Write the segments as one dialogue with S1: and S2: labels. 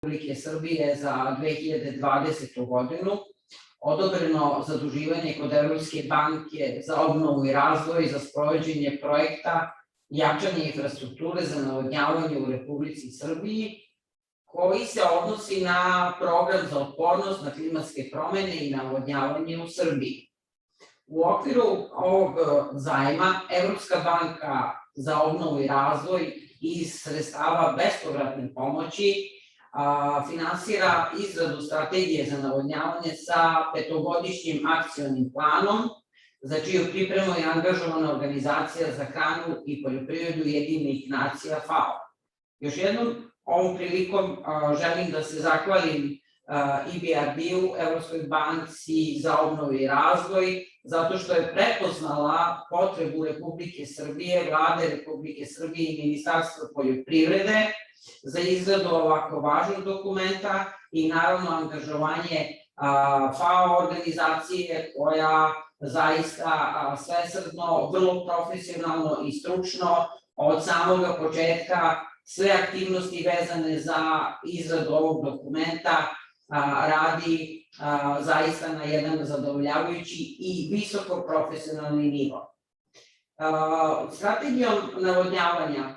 S1: Republike Srbije za 2020. godinu, odobreno zaduživanje kod Evropske banke za obnovu i razvoj za sprovođenje projekta jačanje infrastrukture za navodnjavanje u Republici Srbiji, koji se odnosi na program za otpornost na klimatske promene i navodnjavanje u Srbiji. U okviru ovog zajma Evropska banka za obnovu i razvoj iz sredstava bespovratne pomoći finansira izradu strategije za navodnjavanje sa 5-godišnjim akcionim planom, za čiju pripremu je angažovana Organizacija za hranu i poljoprivredu Ujedinjenih Nacija FAO. Još jednom ovom prilikom želim da se zahvalim EBRD-u, Evropskoj banci za obnovu i razvoj, zato što je prepoznala potrebu Republike Srbije, Vlade Republike Srbije i Ministarstva poljoprivrede za izradu ovako važnog dokumenta i naravno angažovanje FAO organizacije koja zaista svesrdno, vrlo profesionalno i stručno od samog početka sve aktivnosti vezane za izradu ovog dokumenta radi zaista na jedan zadovoljavajući i visoko profesionalni nivo. Strategijom navodnjavanja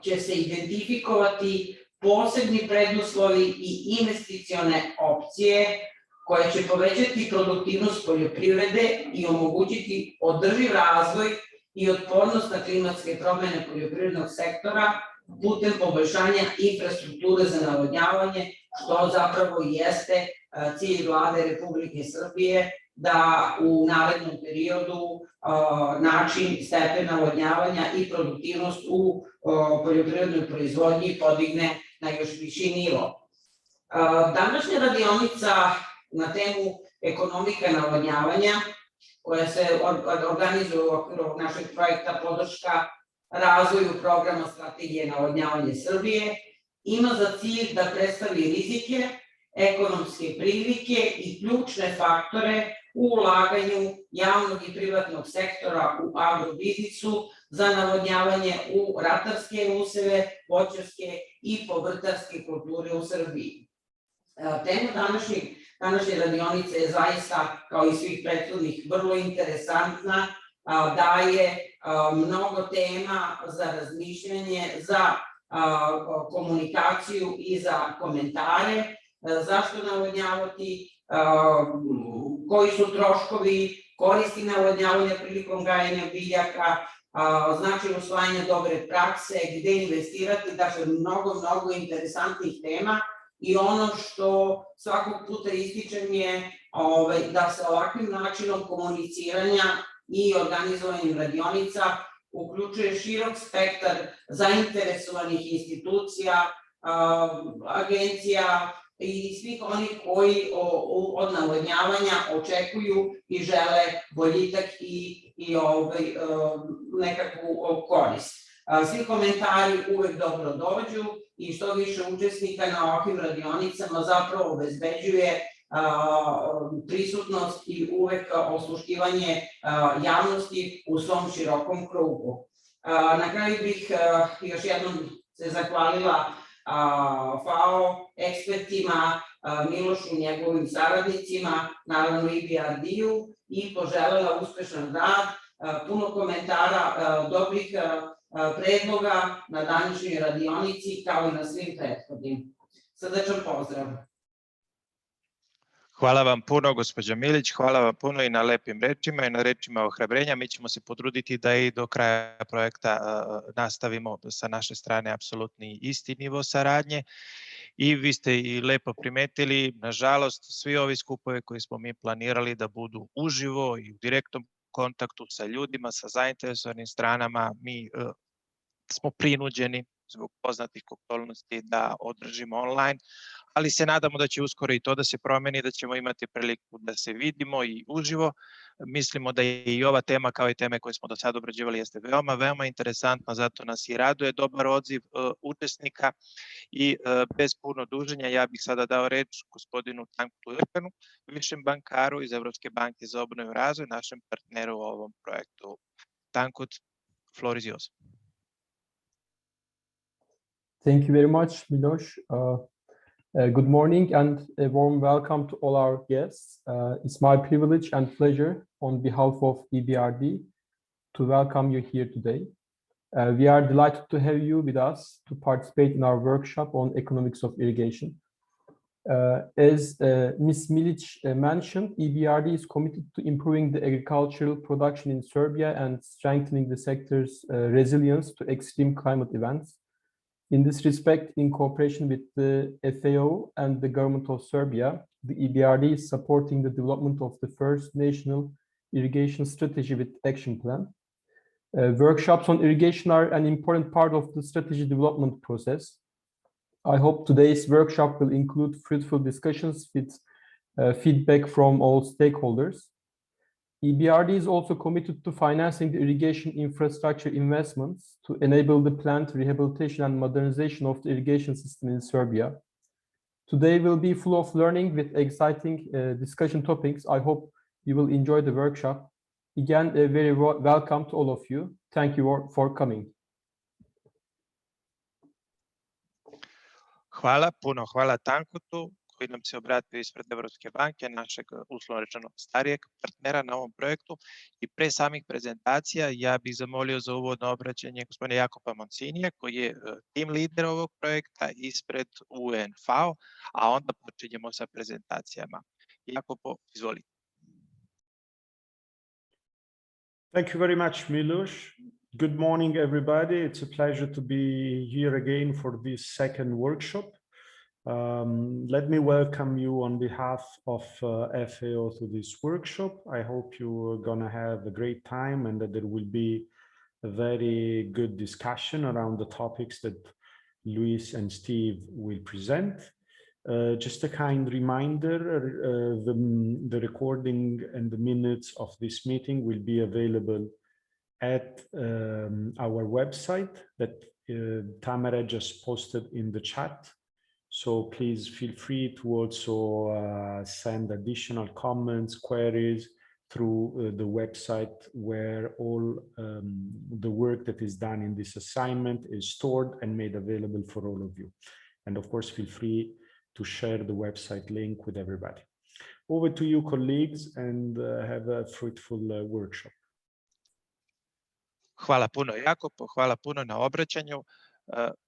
S1: će se identifikovati posebni preduslovi i investicione opcije koje će povećati produktivnost poljoprivrede i omogućiti održiv razvoj i otpornost na klimatske promene poljoprivrednog sektora putem poboljšanja infrastrukture za navodnjavanje, što zapravo i jeste cilj Vlade Republike Srbije da u narednom periodu način, stepen navodnjavanja i produktivnost u poljoprivrednoj proizvodnji podigne na još viši nivo. Današnja radionica na temu Ekonomika navodnjavanja, koja se organizuje u okviru našeg projekta Podrška razvoju programa Strategije navodnjavanja Srbije, ima za cilj da predstavi rizike, ekonomske prilike i ključne faktore u ulaganju javnog i privatnog sektora u agrobiznisu za navodnjavanje u ratarske useve, voćarske i povrtarske kulture u Srbiji. Tema današnje radionice je zaista, kao i svih prethodnih, vrlo interesantna, daje mnogo tema za razmišljanje, za komunikaciju i za komentare, zašto navodnjavati, koji su troškovi koristi navodnjavanja prilikom gajenja biljaka, značaj usvajanja dobre prakse, gde investirati, dakle mnogo interesantnih tema. I ono što svakog puta ističem je da se ovakvim načinom komuniciranja i organizovanjem radionica uključuje širok spektar zainteresovanih institucija, agencija i svih onih koji od navodnjavanja očekuju i žele boljitak i nekakvu korist. Svi komentari uvek dobro dođu i što više učesnika na ovakvim radionicama zapravo obezbeđuje prisutnost i uvek osluškivanje javnosti u svom širokom krugu. Na kraju bih još jednom se zahvalila FAO ekspertima, Milošu i njegovim saradnicima, naravno i EBRD-u, i poželela uspešan rad, puno komentara, dobrih predloga na današnjoj radionici, kao i na svim prethodnim. Srdačan pozdrav.
S2: Hvala vam puno, gospođa Milić, hvala vam puno i na lepim rečima i na rečima ohrabrenja. Mi ćemo se potruditi da i do kraja projekta nastavimo sa naše strane apsolutni isti nivo saradnje. I vi ste i lepo primetili, nažalost, svi ovi skupovi koji smo mi planirali da budu uživo i u direktnom kontaktu sa ljudima, sa zainteresovanim stranama, mi smo prinuđeni zbog poznatih okolnosti da održimo online, ali se nadamo da će uskoro i to da se promeni, da ćemo imati priliku da se vidimo i uživo. Mislimo da je i ova tema, kao i teme koje smo do sada obrađivali, jeste veoma interesantna, zato nas i raduje dobar odziv učesnika i bez puno duženja ja bih sada dao reč gospodinu Tankutu Irkanu, višem bankaru iz Evropske banke za obnovu i razvoj, našem partneru u ovom projektu. Tankut, floor is yours.
S3: Thank you very much, Miloš. Good morning and a warm welcome to all our guests. It's my privilege and pleasure on behalf of EBRD to welcome you here today. We are delighted to have you with us to participate in our workshop on economics of irrigation. As Ms. Milic mentioned, EBRD is committed to improving the agricultural production in Serbia and strengthening the sector's resilience to extreme climate events. In this respect, in cooperation with the FAO and the government of Serbia, the EBRD is supporting the development of the first national irrigation strategy with action plan. Workshops on irrigation are an important part of the strategy development process. I hope today's workshop will include fruitful discussions with feedback from all stakeholders. EBRD is also committed to financing the irrigation infrastructure investments to enable the planned rehabilitation and modernization of the irrigation system in Serbia. Today will be full of learning with exciting discussion topics. I hope you will enjoy the workshop. Again, a very welcome to all of you. Thank you for coming.
S2: Hvala Tankutu koji nam se obratio ispred Evropske banke, našeg uslovno rečeno starijeg partnera na ovom projektu. I pre samih prezentacija ja bih zamolio za uvodno obraćanje gospodina Jakoba Moncinija koji je tim lider ovog projekta ispred UN FAO, a onda počinjemo sa prezentacijama. Jakobo, izvolite.
S4: Thank you very much, Miloš. Good morning, everybody. It's a pleasure to be here again for this second workshop. Let me welcome you on behalf of FAO to this workshop. I hope you're going to have a great time and that there will be a very good discussion around the topics that Luis and Steve will present. Just a kind reminder, the recording and the minutes of this meeting will be available at our website that Tamara just posted in the chat. So please feel free to also send additional comments, queries through the website where all the work that is done in this assignment is stored and made available for all of you. And of course, feel free to share the website link with everybody. Over to you, colleagues, and have a fruitful workshop.
S2: Hvala puno Jakobo, hvala puno na obraćanju.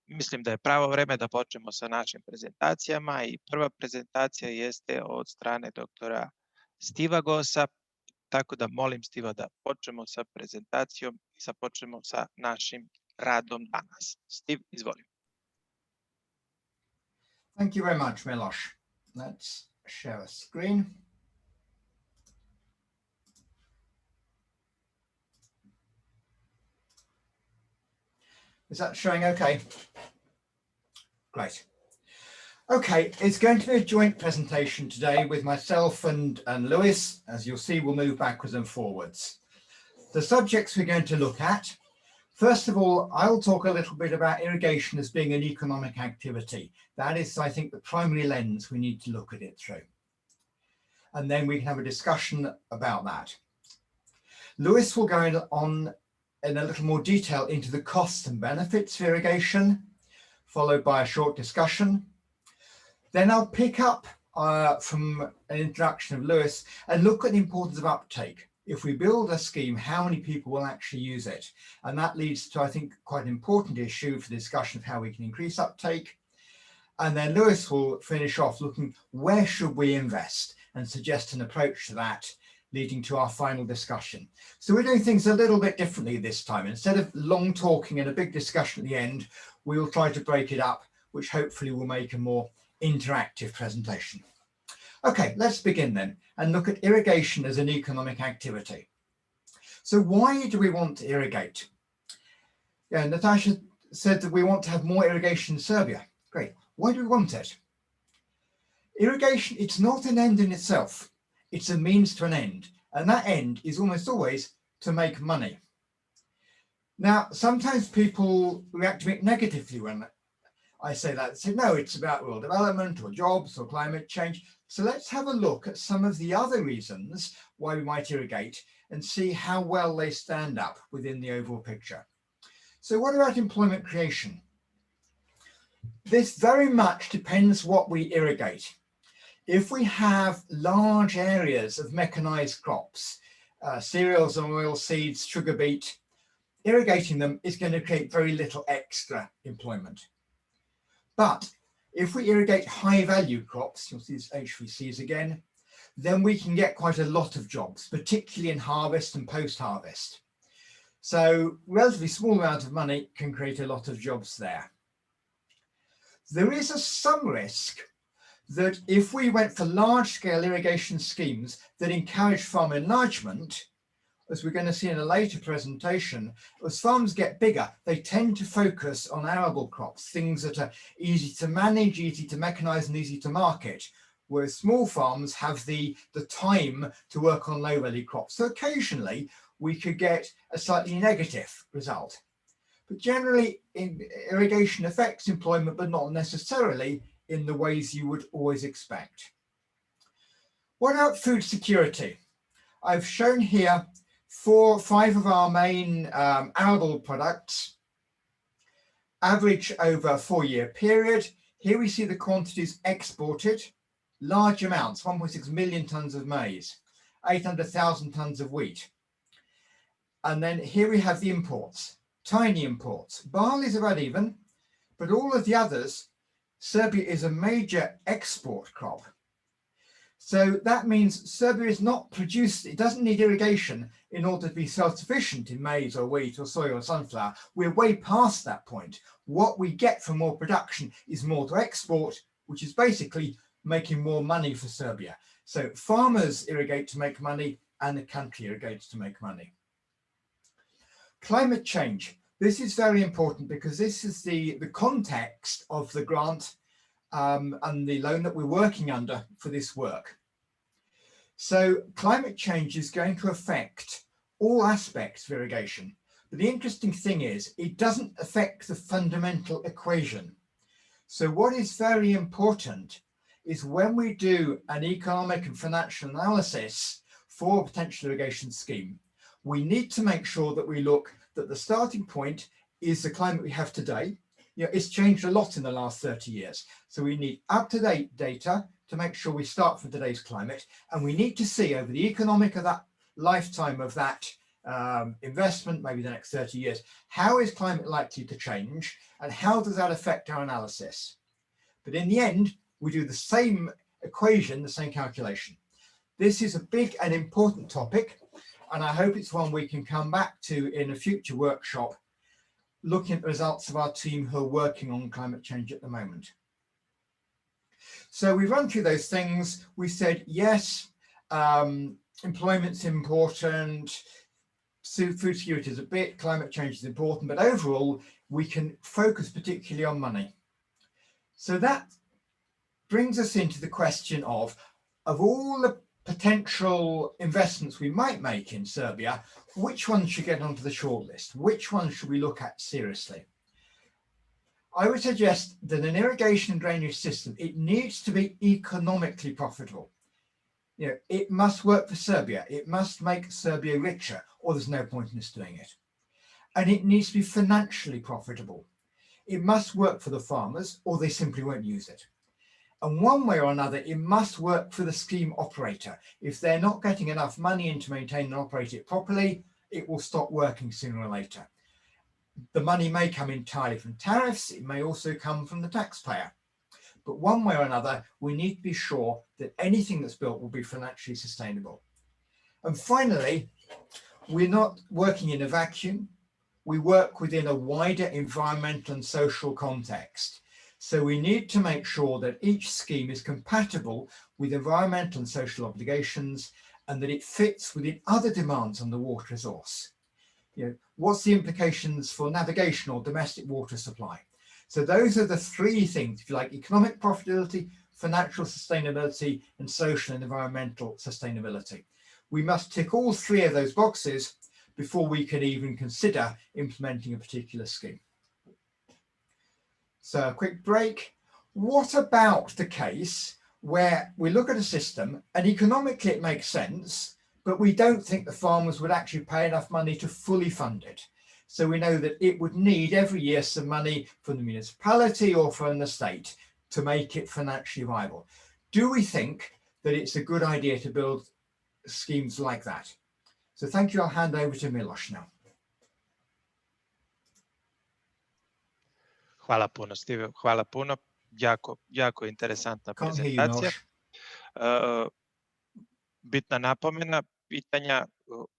S2: Mislim da je pravo vreme da počnemo sa našim prezentacijama i prva prezentacija jeste od strane doktora Stiva Gosa, tako da molim Stiva da počnemo sa prezentacijom i započnemo sa našim radom danas. Stiv, izvolim.
S5: Thank you very much, Miloš. Let's share a screen. Is that showing okay? Great. Okay, it's going to be a joint presentation today with myself and Luis. As you'll see, we'll move backwards and forwards. The subjects we're going to look at, first of all, I'll talk a little bit about irrigation as being an economic activity. That is, I think, the primary lens we need to look at it through. And then we can have a discussion about that. Luis will go on in a little more detail into the costs and benefits of irrigation, followed by a short discussion. Then I'll pick up from an introduction of Luis and look at the importance of uptake. If we build a scheme, how many people will actually use it? And that leads to, I think, quite an important issue for the discussion of how we can increase uptake. And then Luis will finish off looking where should we invest and suggest an approach to that, leading to our final discussion. So we're doing things a little bit differently this time. Instead of long talking and a big discussion at the end, we will try to break it up, which hopefully will make a more interactive presentation. Okay, let's begin then and look at irrigation as an economic activity. So why do we want to irrigate? Yeah, Natasha said that we want to have more irrigation in Serbia. Great. Why do we want it? Irrigation, it's not an end in itself. It's a means to an end. And that end is almost always to make money. Now, sometimes people react to it negatively when I say that. They say, no, it's about rural development or jobs or climate change. So let's have a look at some of the other reasons why we might irrigate and see how well they stand up within the overall picture. So what about employment creation? This very much depends what we irrigate. If we have large areas of mechanized crops, cereals and oil seeds, sugar beet, irrigating them is going to create very little extra employment. But if we irrigate high value crops, you'll see these HVCs again, then we can get quite a lot of jobs, particularly in harvest and post-harvest. So relatively small amount of money can create a lot of jobs there. There is some risk that if we went for large-scale irrigation schemes that encourage farm enlargement, as we're going to see in a later presentation, as farms get bigger, they tend to focus on arable crops, things that are easy to manage, easy to mechanize, and easy to market, whereas small farms have the time to work on low-value crops. So occasionally, we could get a slightly negative result. But generally, irrigation affects employment, but not necessarily in the ways you would always expect. What about food security? I've shown here 5 of our main arable products, average over a 4-year period. Here we see the quantities exported, large amounts, 1.6 million tons of maize, 800,000 tons of wheat. And then here we have the imports, tiny imports. Barley is about even, but all of the others, Serbia is a major export crop. So that means Serbia is not produced, it doesn't need irrigation in order to be self-sufficient in maize or wheat or soy or sunflower. We're way past that point. What we get from more production is more to export, which is basically making more money for Serbia. So farmers irrigate to make money and the country irrigates to make money. Climate change. This is very important because this is the context of the grant and the loan that we're working under for this work. So climate change is going to affect all aspects of irrigation. But the interesting thing is it doesn't affect the fundamental equation. So what is very important is when we do an economic and financial analysis for a potential irrigation scheme, we need to make sure that we look that the starting point is the climate we have today. You know, it's changed a lot in the last 30 years. So we need up-to-date data to make sure we start from today's climate. And we need to see over the economic of that lifetime of that investment, maybe the next 30 years, how is climate likely to change and how does that affect our analysis? But in the end, we do the same equation, the same calculation. This is a big and important topic, and I hope it's one we can come back to in a future workshop, looking at the results of our team who are working on climate change at the moment. So we run through those things. We said, yes, employment's important, food security is a bit, climate change is important, but overall, we can focus particularly on money. So that brings us into the question of all the potential investments we might make in Serbia, which ones should get onto the shortlist? Which ones should we look at seriously? I would suggest that an irrigation and drainage system, it needs to be economically profitable. You know, it must work for Serbia. It must make Serbia richer, or there's no point in us doing it. And it needs to be financially profitable. It must work for the farmers, or they simply won't use it. And one way or another, it must work for the scheme operator. If they're not getting enough money in to maintain and operate it properly, it will stop working sooner or later. The money may come entirely from tariffs. It may also come from the taxpayer. But one way or another, we need to be sure that anything that's built will be financially sustainable. And finally, we're not working in a vacuum. We work within a wider environmental and social context. So we need to make sure that each scheme is compatible with environmental and social obligations and that it fits within other demands on the water resource. You know, what's the implications for navigation or domestic water supply? So those are the 3 things, if you like: economic profitability, financial sustainability, and social and environmental sustainability. We must tick all 3 of those boxes before we can even consider implementing a particular scheme. So a quick break. What about the case where we look at a system and economically it makes sense, but we don't think the farmers would actually pay enough money to fully fund it? So we know that it would need every year some money from the municipality or from the state to make it financially viable. Do we think that it's a good idea to build schemes like that? So thank you. I'll hand over to Miloš now.
S2: Hvala puno, Steve. Hvala puno. Jako interesantna prezentacija. Bitna napomena, pitanja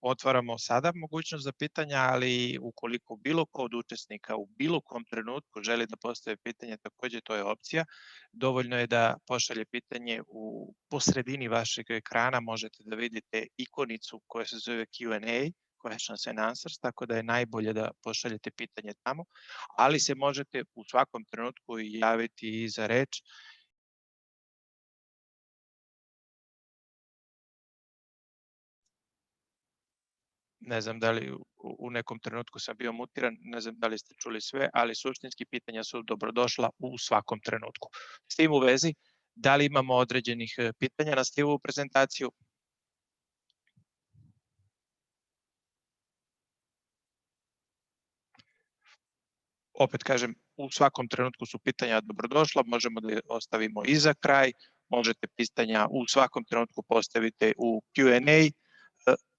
S2: otvaramo sada mogućnost za pitanja, ali ukoliko bilo ko od učesnika u bilo kom trenutku želi da postave pitanje, takođe to je opcija. Dovoljno je da pošalje pitanje po sredini vašeg ekrana, možete da vidite ikonicu koja se zove Q&A, questions and answers, tako da je najbolje da pošaljete pitanje tamo, ali se možete u svakom trenutku javiti i za reč. Ne znam da li u nekom trenutku sam bio mutiran, ne znam da li ste čuli sve, ali suštinski pitanja su dobrodošla u svakom trenutku. S tim u vezi, da li imamo određenih pitanja na Stivovu prezentaciju? Opet kažem, u svakom trenutku su pitanja dobrodošla, možemo da je ostavimo i za kraj, možete pitanja u svakom trenutku postavite u Q&A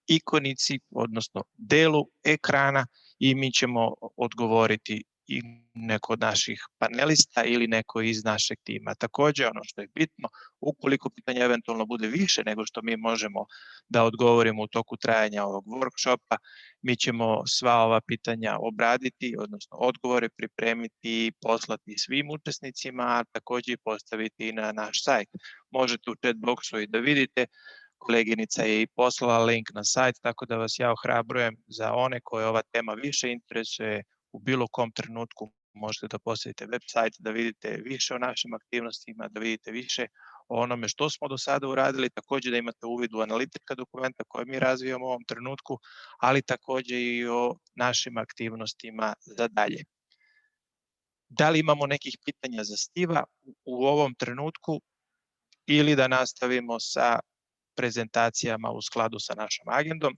S2: ikonici, odnosno delu ekrana i mi ćemo odgovoriti i neko od naših panelista ili neko iz našeg tima. Takođe, ono što je bitno, ukoliko pitanja eventualno bude više nego što mi možemo da odgovorimo u toku trajanja ovog workshopa, mi ćemo sva ova pitanja obraditi, odnosno odgovore pripremiti i poslati svim učesnicima, a takođe i postaviti i na naš sajt. Možete u chat boxu i da vidite, koleginica je i poslala link na sajt, tako da vas ja ohrabrujem za one koje ova tema više interesuje, u bilo kom trenutku možete da posetite web sajt, da vidite više o našim aktivnostima, da vidite više o onome što smo do sada uradili, takođe da imate uvid u analitika dokumenta koje mi razvijamo u ovom trenutku, ali takođe i o našim aktivnostima za dalje. Da li imamo nekih pitanja za Stiva u ovom trenutku ili da nastavimo sa prezentacijama u skladu sa našom agendom?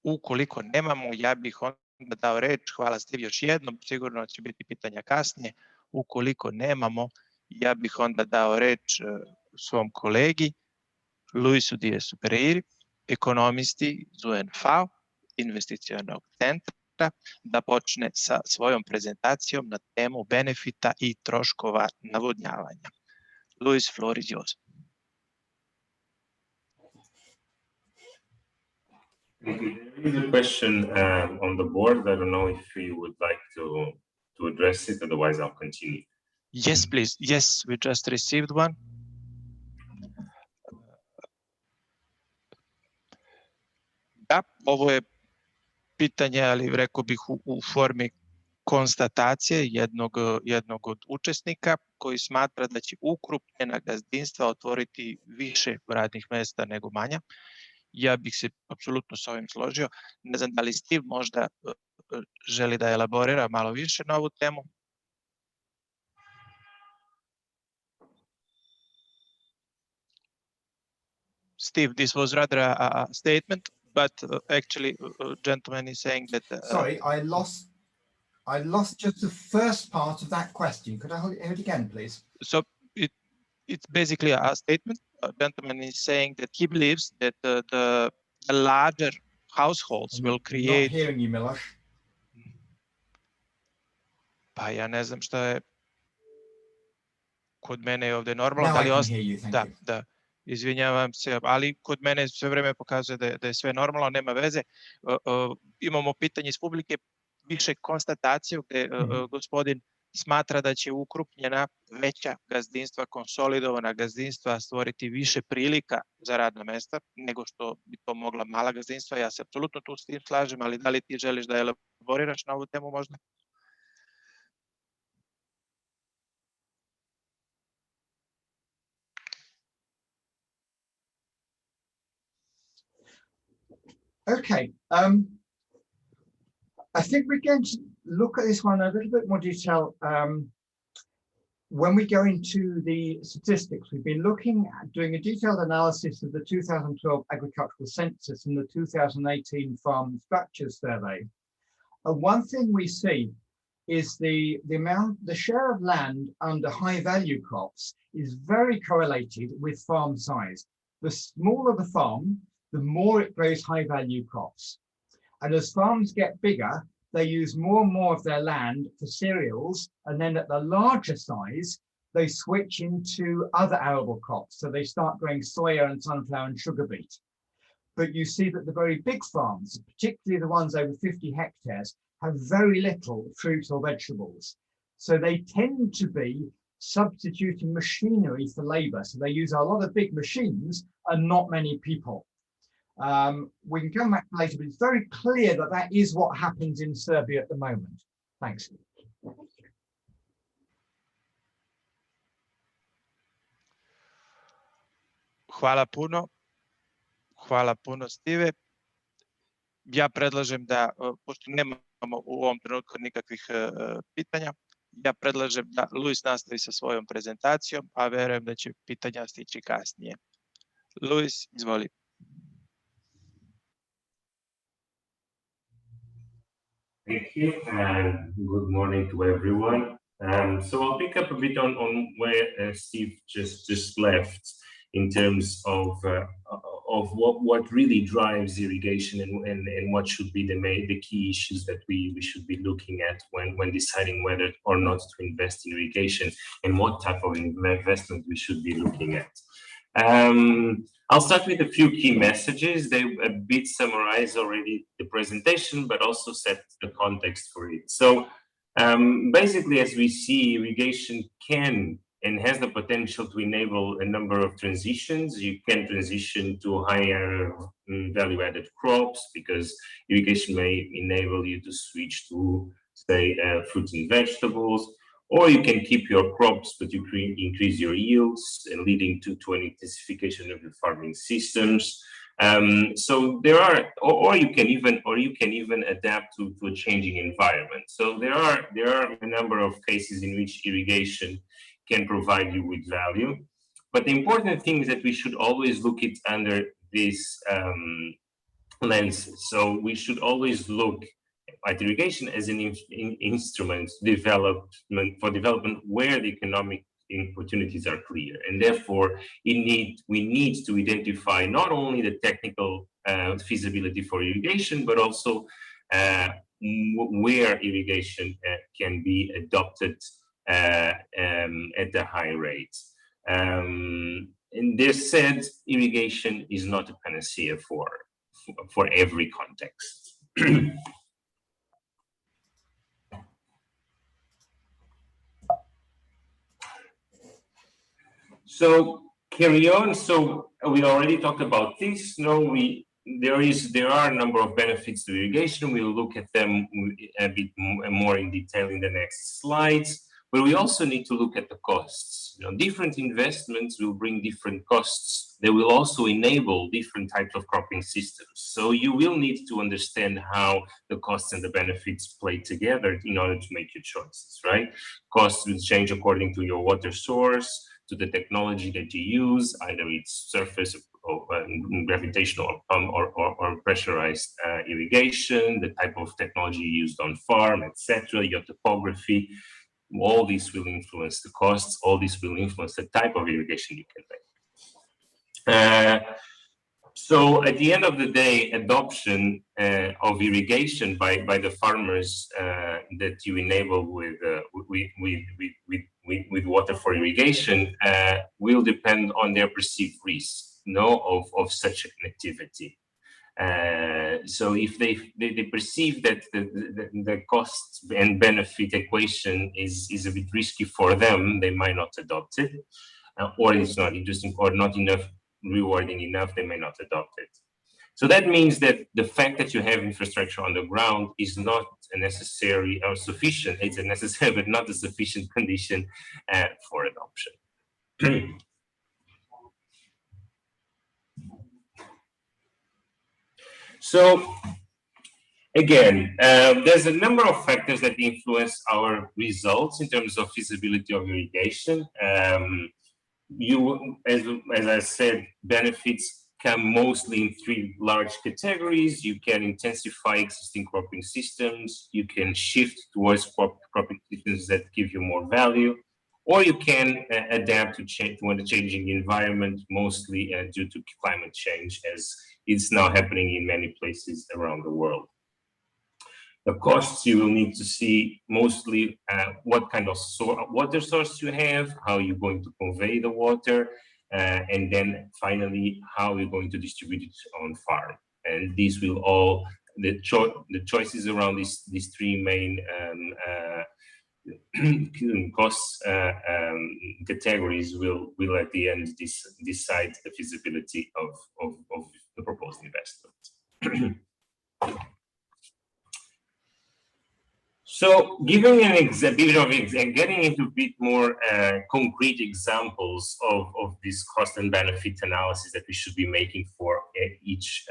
S2: Ukoliko nemamo, ja bih onda dao reč, hvala Stiv još jednom, sigurno će biti pitanja kasnije. Ukoliko nemamo, ja bih onda dao reč svom kolegi, Luisu Diasu Pereiri, ekonomisti iz UN FAO, investicionog centra, da počne sa svojom prezentacijom na temu benefita i troškova navodnjavanja. Luis, floor is yours.
S6: Thank you. There is a question on the board. I don't know if you would like to address it, otherwise I'll continue.
S2: Yes, please. Yes, we just received one. Da, ovo je pitanje, ali rekao bih u formi konstatacije jednog od učesnika koji smatra da će ukrupnjena gazdinstva otvoriti više radnih mesta nego manja. Ja bih se apsolutno s ovim složio. Ne znam da li Stiv možda želi da elaborira malo više na ovu temu. Steve, this was rather a statement, but actually, gentleman is saying that.
S5: Sorry, I lost just the first part of that question. Could I hear it again, please?
S2: So it's basically a statement. A gentleman is saying that he believes that the larger households will create.
S5: Not hearing you, Miloš.
S2: Pa ja ne znam šta je. Kod mene je ovde normalno.
S5: Now I can hear you, thank you.
S2: Da. Izvinjavam se, ali kod mene sve vreme pokazuje da je sve normalno, nema veze. Imamo pitanje iz publike, više konstataciju gde gospodin smatra da će ukrupnjena veća gazdinstva, konsolidovana gazdinstva stvoriti više prilika za radna mesta nego što bi to mogla mala gazdinstva. Ja se apsolutno tu s tim slažem, ali da li ti želiš da elaboriraš na ovu temu možda?
S5: Okay, I think we're going to look at this one in a little bit more detail when we go into the statistics, we've been looking at doing a detailed analysis of the 2012 agricultural census and the 2018 farm structures survey. And one thing we see is the share of land under high value crops is very correlated with farm size. The smaller the farm, the more it grows high value crops. And as farms get bigger, they use more and more of their land for cereals. And then at the larger size, they switch into other arable crops. So they start growing soya and sunflower and sugar beet. But you see that the very big farms, particularly the ones over 50 hectares, have very little fruit or vegetables. So they tend to be substituting machinery for labor. So they use a lot of big machines and not many people. We can come back later, but it's very clear that that is what happens in Serbia at the moment. Thanks.
S2: Hvala puno. Hvala puno, Stive. Ja predlažem da, pošto nemamo u ovom trenutku nikakvih pitanja, ja predlažem da Luis nastavi sa svojom prezentacijom, a verujem da će pitanja stići kasnije. Luis, izvoli.
S6: Thank you, and good morning to everyone. So I'll pick up a bit on where Steve just left in terms of what really drives irrigation and what should be the key issues that we should be looking at when deciding whether or not to invest in irrigation and what type of investment we should be looking at. I'll start with a few key messages. They a bit summarize already the presentation, but also set the context for it. So basically, as we see, irrigation can and has the potential to enable a number of transitions. You can transition to higher value-added crops because irrigation may enable you to switch to, say, fruits and vegetables. Or you can keep your crops, but you increase your yields, leading to an intensification of your farming systems. So there are, or you can even adapt to a changing environment. So there are a number of cases in which irrigation can provide you with value. But the important thing is that we should always look it under this lens. So we should always look at irrigation as an instrument for development where the economic opportunities are clear, and therefore we need to identify not only the technical feasibility for irrigation, but also where irrigation can be adopted at a high rate. And this said, irrigation is not a panacea for every context. So carry on. So we already talked about this. There are a number of benefits to irrigation. We'll look at them a bit more in detail in the next slides. But we also need to look at the costs. Different investments will bring different costs. They will also enable different types of cropping systems. So you will need to understand how the costs and the benefits play together in order to make your choices, right? Costs will change according to your water source, to the technology that you use, either it's surface or gravitational or pressurized irrigation, the type of technology used on farm, etc., your topography. All these will influence the costs. All these will influence the type of irrigation you can make. So at the end of the day, adoption of irrigation by the farmers that you enable with water for irrigation will depend on their perceived risk, of such an activity. So if they perceive that the cost and benefit equation is a bit risky for them, they might not adopt it, or it's not interesting or not enough rewarding enough, they may not adopt it. So that means that the fact that you have infrastructure on the ground is not a necessary or sufficient. It's a necessary but not a sufficient condition for adoption. So Again, there's a number of factors that influence our results in terms of feasibility of irrigation. As I said, benefits come mostly in three large categories. You can intensify existing cropping systems, you can shift towards cropping systems that give you more value, or you can adapt to the changing environment, mostly due to climate change, as it's now happening in many places around the world. The costs, you will need to see mostly what kind of water source you have, how you're going to convey the water, and then finally, how you're going to distribute it on farm. And these will all, the choices around these three main cost categories will at the end decide the feasibility of the proposed investment. So, giving getting into a bit more concrete examples of this cost and benefit analysis that we should be making for each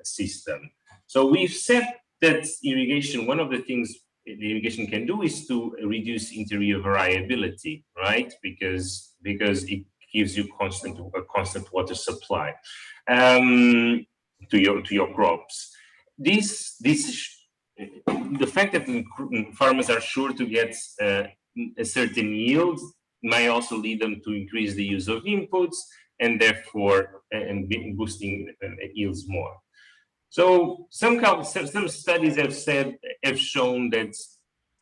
S6: system. So, we've said that irrigation, one of the things the irrigation can do is to reduce interior variability, right? Because it gives you a constant water supply to your crops. The fact that farmers are sure to get a certain yield might also lead them to increase the use of inputs and therefore boosting yields more. So some studies have shown that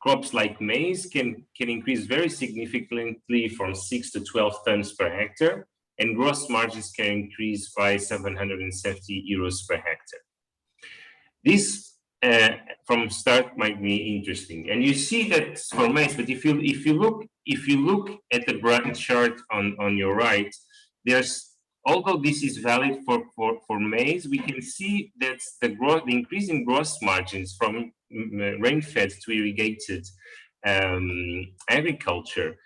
S6: crops like maize can increase very significantly from 6 to 12 tons per hectare, and gross margins can increase by 770 euros per hectare. This from start might be interesting, and you see that for maize. But if you look at the bar chart on your right, although this is valid for maize, we can see that the increase in gross margins from rain-fed to irrigated agriculture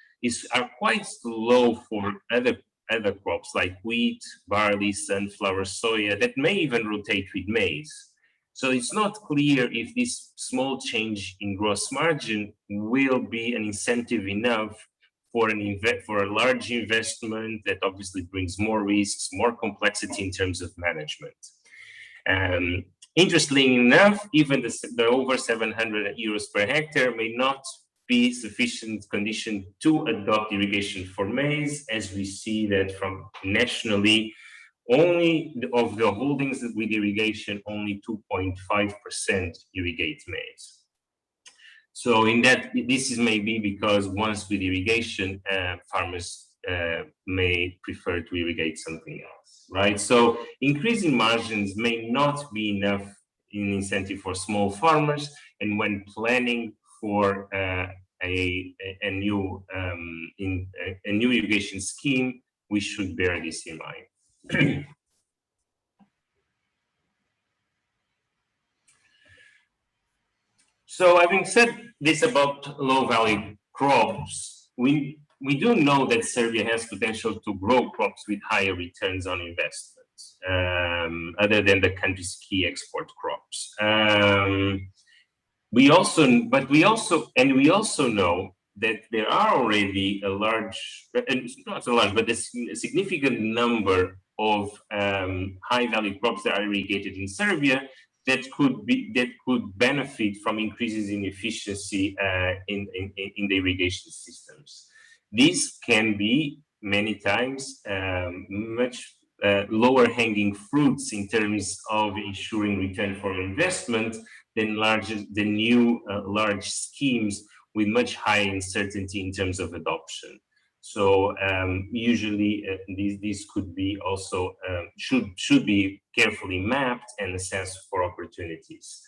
S6: are quite low for other crops like wheat, barley, sunflower, soya that may even rotate with maize. So it's not clear if this small change in gross margin will be an incentive enough for a large investment that obviously brings more risks, more complexity in terms of management. Interestingly enough, even the over 700 euros per hectare may not be sufficient condition to adopt irrigation for maize, as we see that from nationally, only of the holdings with irrigation, only 2.5% irrigate maize. So in that, this is maybe because once with irrigation, farmers may prefer to irrigate something else, right? So increasing margins may not be enough in incentive for small farmers, and when planning for a new irrigation scheme, we should bear this in mind. So having said this about low-value crops, we do know that Serbia has potential to grow crops with higher returns on investments, other than the country's key export crops. We also know that there are already not so large, but a significant number of high-value crops that are irrigated in Serbia that could benefit from increases in efficiency in the irrigation systems. These can be many times much lower-hanging fruits in terms of ensuring return for investment than new large schemes with much higher uncertainty in terms of adoption. So usually these could be also should be carefully mapped and assessed for opportunities.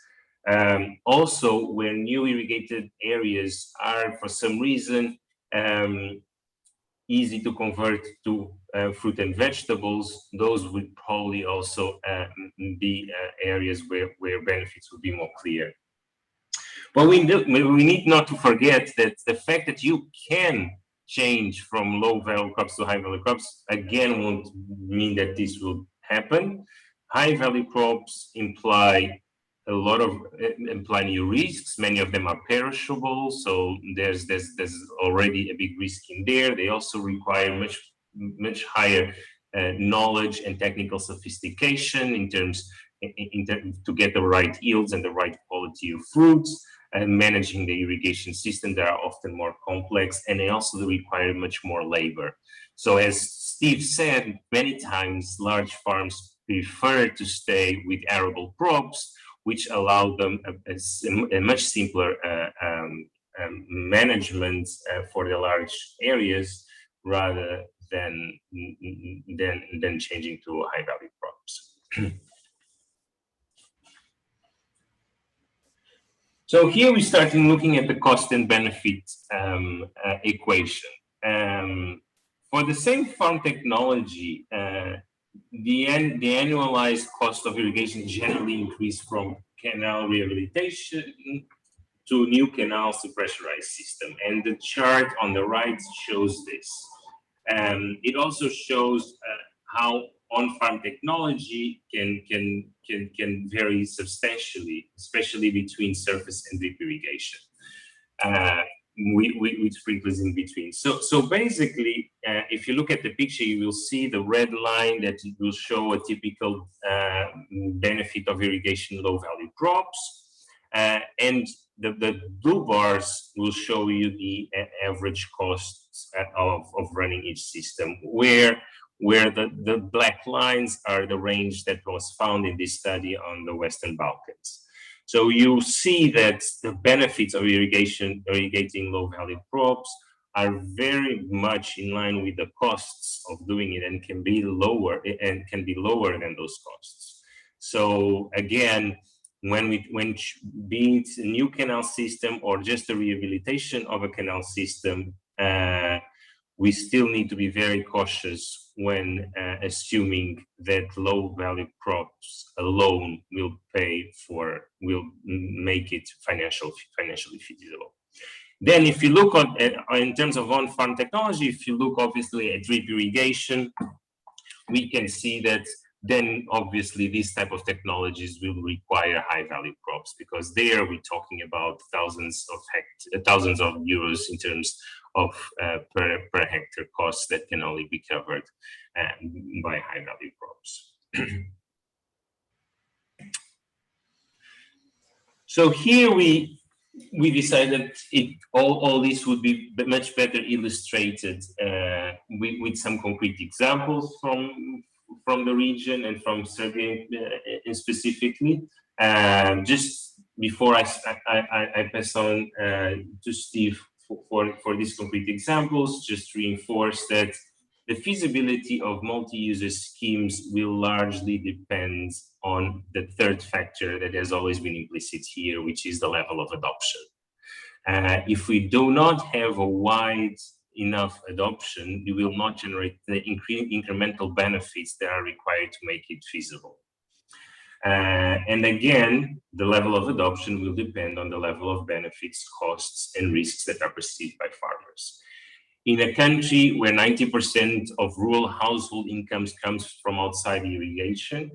S6: Also, where new irrigated areas are for some reason easy to convert to fruit and vegetables, those would probably also be areas where benefits would be more clear. But we need not to forget that the fact that you can change from low-value crops to high-value crops, again, won't mean that this will happen. High-value crops imply a lot of imply new risks. Many of them are perishable, so there's already a big risk in there. They also require much higher knowledge and technical sophistication in terms to get the right yields and the right quality of fruits. And managing the irrigation system, that are often more complex, and they also require much more labor. So as Steve said, many times large farms prefer to stay with arable crops, which allow them a much simpler management for the large areas, rather than changing to high value crops. So here we start looking at the cost and benefit equation. For the same farm technology, the annualized cost of irrigation generally increased from canal rehabilitation to new canals to pressurized system. And the chart on the right shows this. It also shows how on-farm technology can vary substantially, especially between surface and drip irrigation, with sprinklers in between. So basically, if you look at the picture, you will see the red line that will show a typical benefit of irrigation low-value crops, and the blue bars will show you the average costs of running each system, where the black lines are the range that was found in this study on the Western Balkans. So you see that the benefits of irrigating low-value crops are very much in line with the costs of doing it, and can be lower than those costs. So again, when be it a new canal system or just a rehabilitation of a canal system, we still need to be very cautious when assuming that low-value crops alone will make it financially feasible. Then, if you look in terms of on-farm technology, if you look obviously at drip irrigation, we can see that then obviously these type of technologies will require high-value crops, because there we're talking about thousands of euros in terms of per hectare costs that can only be covered by high-value crops. So here we decided all this would be much better illustrated with some concrete examples from the region and from Serbia specifically. Just before I pass on to Steve for these concrete examples, just reinforce that the feasibility of multi-user schemes will largely depend on the third factor that has always been implicit here, which is the level of adoption. If we do not have a wide enough adoption, we will not generate the incremental benefits that are required to make it feasible. And again, the level of adoption will depend on the level of benefits, costs, and risks that are perceived by farmers. In a country where 90% of rural household incomes comes from outside irrigation,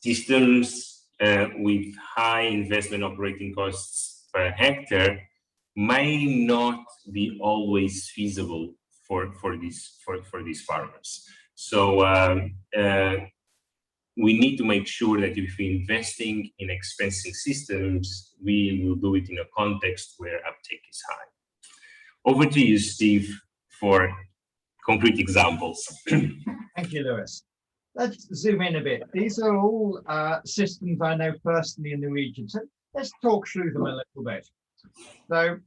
S6: systems with high investment operating costs per hectare may not be always feasible for these farmers. So we need to make sure that if we're investing in expensive systems, we will do it in a context where uptake is high. Over to you, Steve, for concrete examples.
S5: Thank you, Luis. Let's zoom in a bit. These are all systems I know personally in the region. So let's talk through them a little bit. So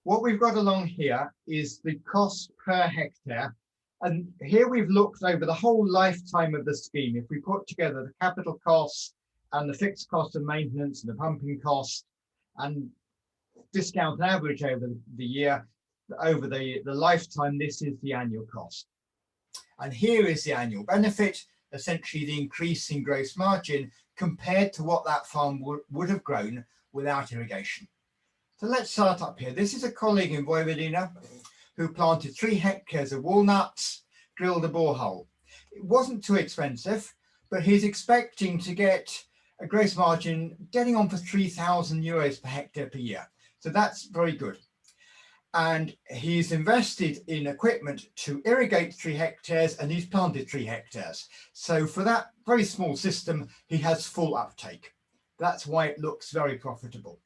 S5: what we've got along here is the cost per hectare. And here we've looked over the whole lifetime of the scheme. If we put together the capital costs and the fixed cost of maintenance and the pumping cost and discount and average over the year, over the lifetime, this is the annual cost. And here is the annual benefit, essentially the increase in gross margin compared to what that farm would have grown without irrigation. So let's start up here. This is a colleague in Vojvodina who planted 3 hectares of walnuts, drilled a borehole. It wasn't too expensive, but he's expecting to get a gross margin getting on for €3,000 per hectare per year. So that's very good. And he's invested in equipment to irrigate 3 hectares and he's planted 3 hectares. So for that very small system, he has full uptake. That's why it looks very profitable.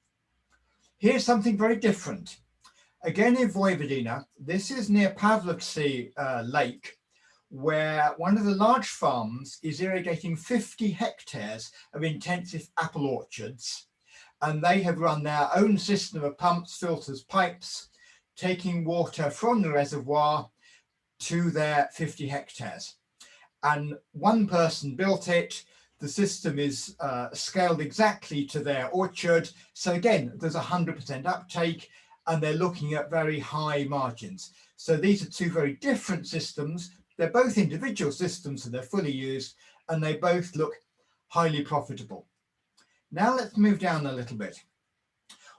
S5: Here's something very different. Again in Vojvodina, this is near Pavlovci Lake, where one of the large farms is irrigating 50 hectares of intensive apple orchards. And they have run their own system of pumps, filters, pipes, taking water from the reservoir to their 50 hectares. And one person built it. The system is scaled exactly to their orchard. So again, there's 100% uptake and they're looking at very high margins. So these are 2 very different systems. They're both individual systems, so they're fully used and they both look highly profitable. Now let's move down a little bit.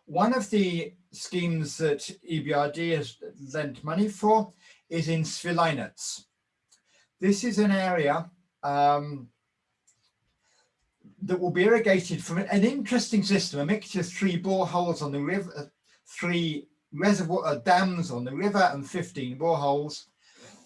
S5: One of the schemes that EBRD has lent money for is in Svilajnac. This is an area that will be irrigated from an interesting system, a mixture of 3 boreholes on the river, 3 reservoir dams on the river and 15 boreholes.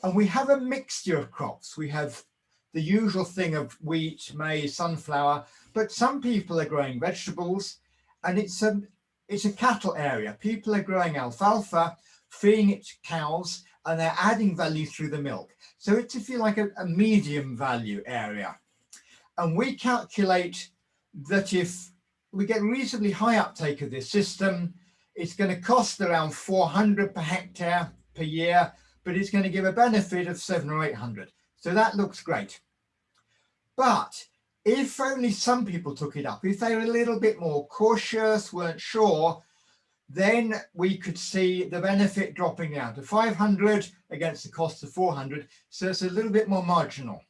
S5: And we have a mixture of crops. We have the usual thing of wheat, maize, sunflower, but some people are growing vegetables and it's a cattle area. People are growing alfalfa, feeding it to cows, and they're adding value through the milk. So it's, if you like, a medium value area. And we calculate that if we get reasonably high uptake of this system, it's going to cost around 400 per hectare per year, but it's going to give a benefit of 700 or 800. So that looks great. But if only some people took it up, if they were a little bit more cautious, weren't sure, then we could see the benefit dropping down to 500 against the cost of 400. So it's a little bit more marginal.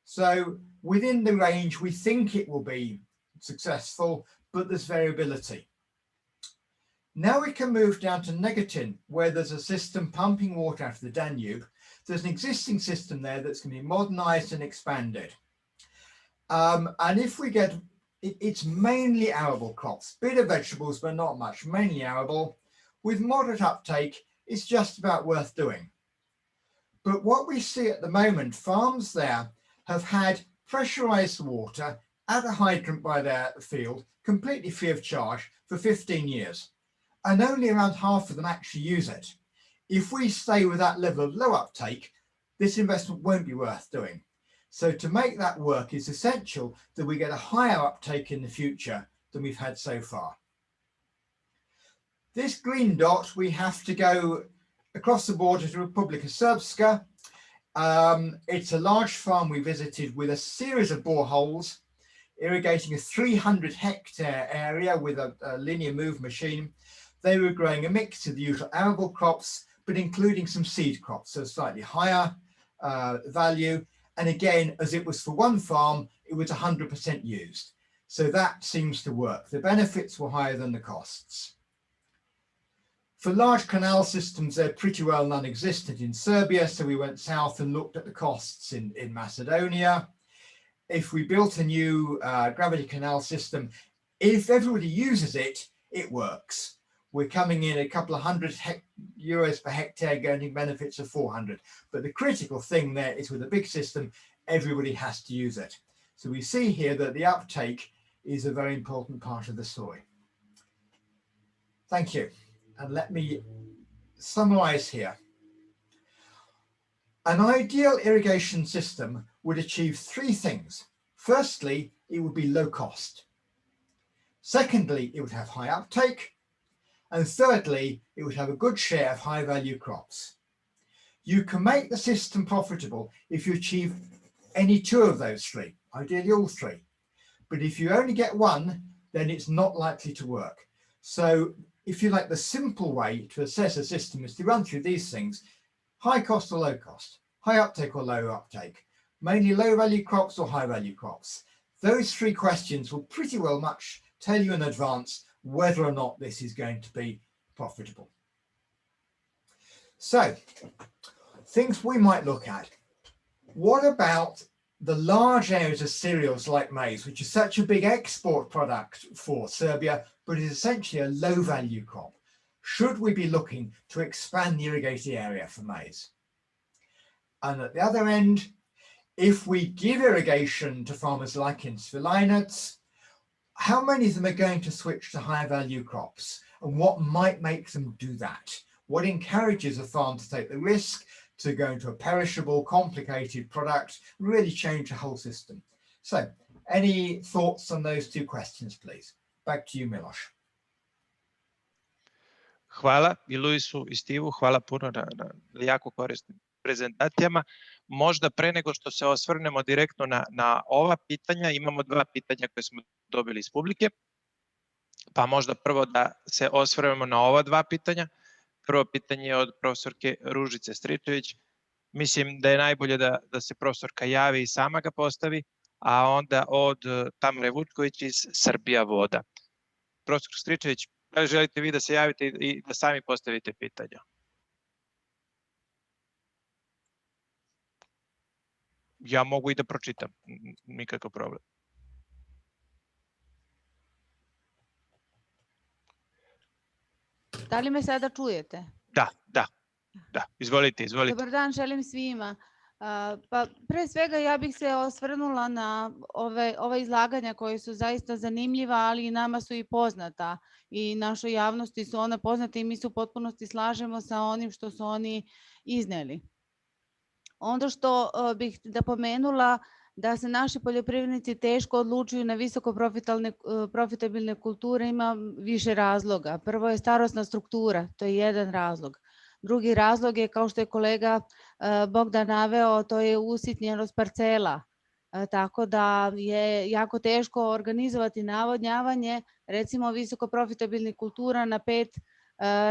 S5: So within the range, we think it will be successful, but there's variability. Now we can move down to Negatin, where there's a system pumping water out of the Danube. There's an existing system there that's going to be modernized and expanded. And if we get, it's mainly arable crops, bit of vegetables, but not much, mainly arable. With moderate uptake, it's just about worth doing. But what we see at the moment, farms there have had pressurized water at a hydrant by their field, completely free of charge for 15 years. And only around half of them actually use it. If we stay with that level of low uptake, this investment won't be worth doing. So to make that work, it's essential that we get a higher uptake in the future than we've had so far. This green dot, we have to go across the border to Republika Srbska. It's a large farm we visited with a series of boreholes, irrigating a 300 hectare area with a linear move machine. They were growing a mix of the usual arable crops, but including some seed crops, so slightly higher value. And again, as it was for one farm, it was 100% used. So that seems to work. The benefits were higher than the costs. For large canal systems, they're pretty well non-existent in Serbia. So we went south and looked at the costs in Macedonia. If we built a new gravity canal system, if everybody uses it, it works. We're coming in a couple of €100 per hectare, getting benefits of 400. But the critical thing there is with a big system, everybody has to use it. So we see here that the uptake is a very important part of the story. Thank you. And let me summarize here. An ideal irrigation system would achieve 3 things. Firstly, it would be low cost. Secondly, it would have high uptake. And thirdly, it would have a good share of high value crops. You can make the system profitable if you achieve any 2 of those 3, ideally all 3. But if you only get 1, then it's not likely to work. So if you like, the simple way to assess a system is to run through these things: high cost or low cost, high uptake or low uptake, mainly low value crops or high value crops. Those 3 questions will pretty well much tell you in advance whether or not this is going to be profitable. So, things we might look at. What about the large areas of cereals like maize, which is such a big export product for Serbia, but is essentially a low value crop? Should we be looking to expand the irrigated area for maize? And at the other end, if we give irrigation to farmers like in Svilajnac, how many of them are going to switch to higher value crops? And what might make them do that? What encourages a farm to take the risk to go into a perishable, complicated product, really change the whole system? So, any thoughts on those two questions, please? Back to you, Miloš.
S2: Hvala i Luisu i Stivu, hvala puno na jako korisnim prezentacijama. Možda pre nego što se osvrnemo direktno na ova pitanja, imamo dva pitanja koje smo dobili iz publike, pa možda prvo da se osvrnemo na ova dva pitanja. Prvo pitanje je od profesorke Ružice Stričević. Mislim da je najbolje da se profesorka javi i sama ga postavi, a onda od Tamare Vučković iz Srbija voda. Profesor Stričević, da li želite vi da se javite i da sami postavite pitanja? Ja mogu i da pročitam, nikakav problem.
S7: Da li me sada čujete?
S2: Da, izvolite.
S7: Dobar dan, želim svima. Pa pre svega ja bih se osvrnula na ova izlaganja koje su zaista zanimljiva, ali i nama su i poznata i našoj javnosti su ona poznata i mi se u potpunosti slažemo sa onim što su oni izneli. Ono što bih da pomenula da se naši poljoprivrednici teško odlučuju na visoko profitabilne kulture ima više razloga. Prvo je starosna struktura, to je jedan razlog. Drugi razlog je, kao što je kolega Bogdan naveo, to je usitnjenost parcela. Tako da je jako teško organizovati navodnjavanje, recimo visoko profitabilnih kultura na 5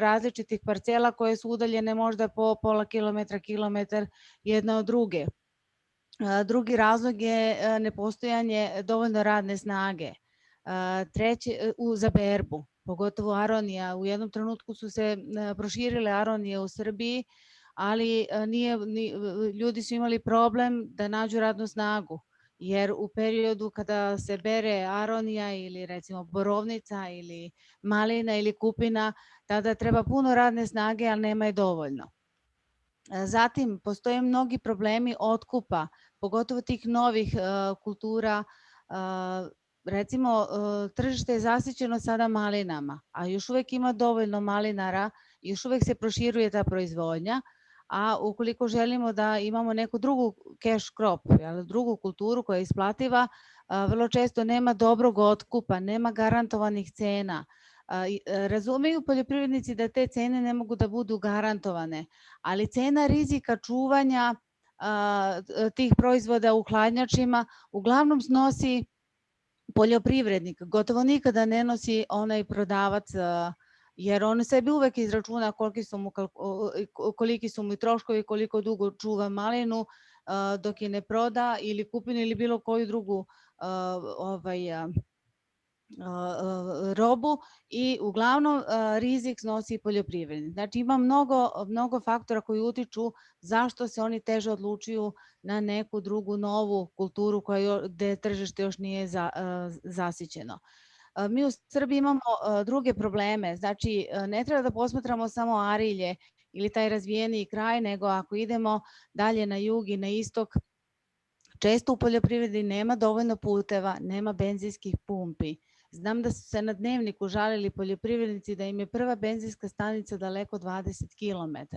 S7: različitih parcela koje su udaljene možda po pola kilometra, kilometar jedna od druge. Drugi razlog je nepostojanje dovoljno radne snage. Treći, za berbu, pogotovo aronija. U jednom trenutku su se proširile aronije u Srbiji, ali ljudi su imali problem da nađu radnu snagu, jer u periodu kada se bere aronija ili recimo borovnica ili malina ili kupina, tada treba puno radne snage, ali nema je dovoljno. Zatim, postoje mnogi problemi otkupa, pogotovo tih novih kultura. Recimo, tržište je zasićeno sada malinama, a još uvek ima dovoljno malinara, još uvek se proširuje ta proizvodnja, a ukoliko želimo da imamo neku drugu cash crop, drugu kulturu koja je isplativa, vrlo često nema dobrog otkupa, nema garantovanih cena. Razumeju poljoprivrednici da te cene ne mogu da budu garantovane, ali cena rizika čuvanja tih proizvoda u hladnjačima uglavnom snosi poljoprivrednik, gotovo nikada ne nosi onaj prodavac, jer on sebi uvek izračuna koliki su mu troškovi, koliko dugo čuva malinu dok je ne proda ili kupinu ili bilo koju drugu robu i uglavnom rizik snosi poljoprivrednik. Znači ima mnogo faktora koji utiču zašto se oni teže odlučuju na neku drugu novu kulturu gde tržište još nije zasićeno. Mi u Srbiji imamo druge probleme, znači ne treba da posmatramo samo Arilje ili taj razvijeni kraj, nego ako idemo dalje na jug i na istok, često u poljoprivredi nema dovoljno puteva, nema benzinskih pumpi. Znam da su se na Dnevniku žalili poljoprivrednici da im je prva benzinska stanica daleko 20 km.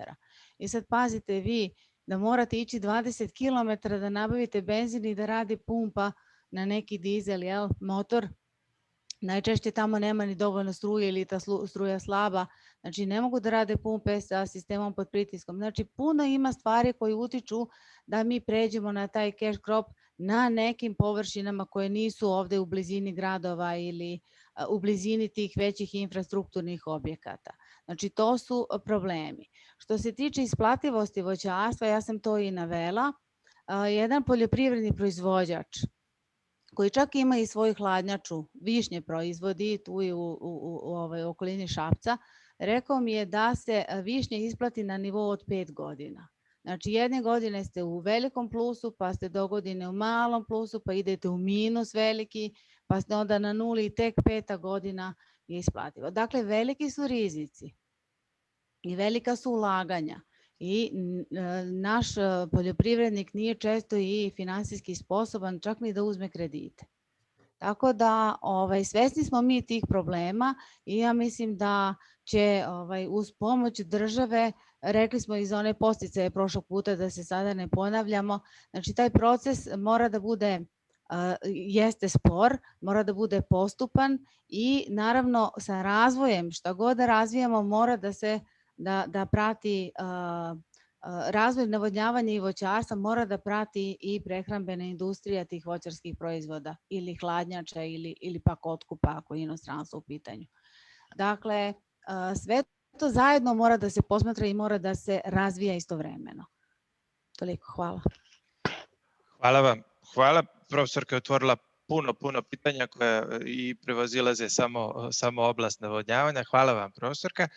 S7: I sad pazite vi da morate ići 20 km da nabavite benzin i da radi pumpa na neki dizel, motor. Najčešće tamo nema ni dovoljno struje ili ta struja slaba, znači ne mogu da rade pumpe sa sistemom pod pritiskom. Znači puno ima stvari koje utiču da mi pređemo na taj cash crop na nekim površinama koje nisu ovde u blizini gradova ili u blizini tih većih infrastrukturnih objekata. Znači to su problemi. Što se tiče isplativosti voćarstva, ja sam to i navela, jedan poljoprivredni proizvođač koji čak ima i svoju hladnjaču, višnje proizvodi tu i u okolini Šapca, rekao mi je da se višnje isplati na nivou od 5 godina. Znači, jedne godine ste u velikom plusu, pa ste dogodine u malom plusu, pa idete u minus veliki, pa ste onda na nuli i tek 5. godina je isplativo. Dakle, veliki su rizici i velika su ulaganja i naš poljoprivrednik nije često i finansijski sposoban čak ni da uzme kredite. Tako da svesni smo mi tih problema i ja mislim da će uz pomoć države, rekli smo iz one podsticaje prošlog puta da se sada ne ponavljamo, znači taj proces mora da bude, jeste spor, mora da bude postupan i naravno sa razvojem, šta god da razvijamo mora da prati razvoj navodnjavanja i voćarstva, mora da prati i prehrambena industrija tih voćarskih proizvoda ili hladnjača ili pak otkupa ako je inostranstvo u pitanju. Dakle, sve to zajedno mora da se posmatra i mora da se razvija istovremeno. Toliko, hvala.
S2: Hvala vam. Hvala, profesorka je otvorila puno pitanja koja i prevazilaze samo oblast navodnjavanja. Hvala vam, profesorka.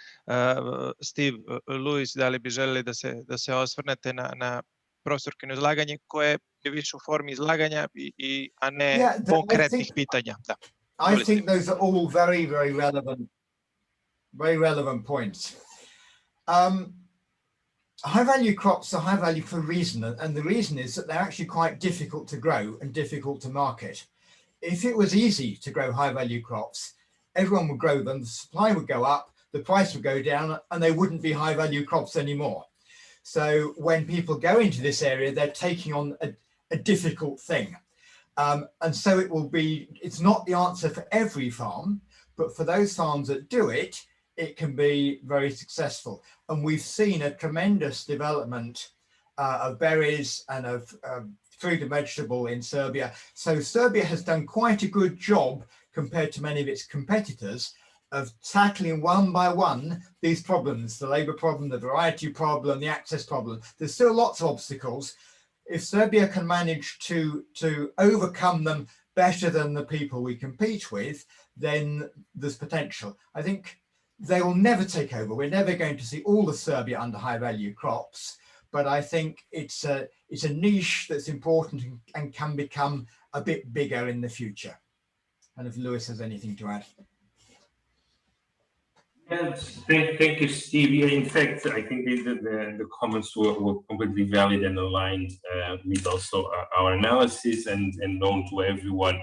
S2: Stiv, Luis, da li bi želeli da se osvrnete na profesorkino izlaganje koje je više u formi izlaganja, a ne konkretnih pitanja? Da.
S5: I think those are all very, very relevant points. High value crops are high value for a reason, and the reason is that they're actually quite difficult to grow and difficult to market. If it was easy to grow high value crops, everyone would grow them, the supply would go up, the price would go down, and they wouldn't be high value crops anymore. So when people go into this area, they're taking on a difficult thing. And so it's not the answer for every farm, but for those farms that do it, it can be very successful. And we've seen a tremendous development of berries and of fruit and vegetable in Serbia. So Serbia has done quite a good job compared to many of its competitors of tackling one by one these problems, the labor problem, the variety problem, the access problem. There's still lots of obstacles. If Serbia can manage to overcome them better than the people we compete with, then there's potential. I think they will never take over. We're never going to see all of Serbia under high value crops, but I think it's a niche that's important and can become a bit bigger in the future. And if Luis has anything to add.
S6: Yes, thank you, Steve. In fact, I think the comments were completely valid and aligned with also our analysis and known to everyone.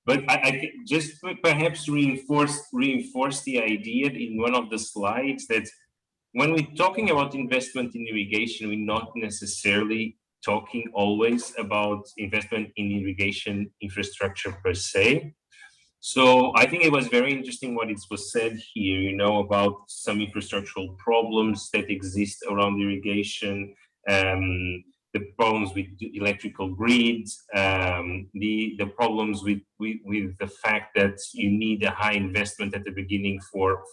S6: But I just perhaps reinforce the idea in one of the slides that when we're talking about investment in irrigation, we're not necessarily talking always about investment in irrigation infrastructure per se. So I think it was very interesting what it was said here, about some infrastructural problems that exist around irrigation, the problems with electrical grids, the problems with the fact that you need a high investment at the beginning for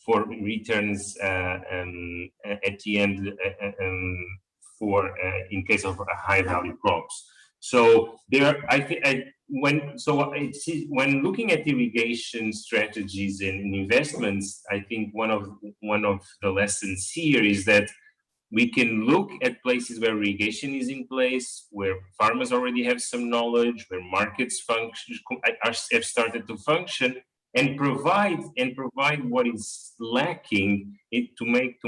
S6: returns at the end in case of high value crops. So when looking at irrigation strategies and investments, I think one of the lessons here is that we can look at places where irrigation is in place, where farmers already have some knowledge, where markets have started to function, and provide what is lacking to make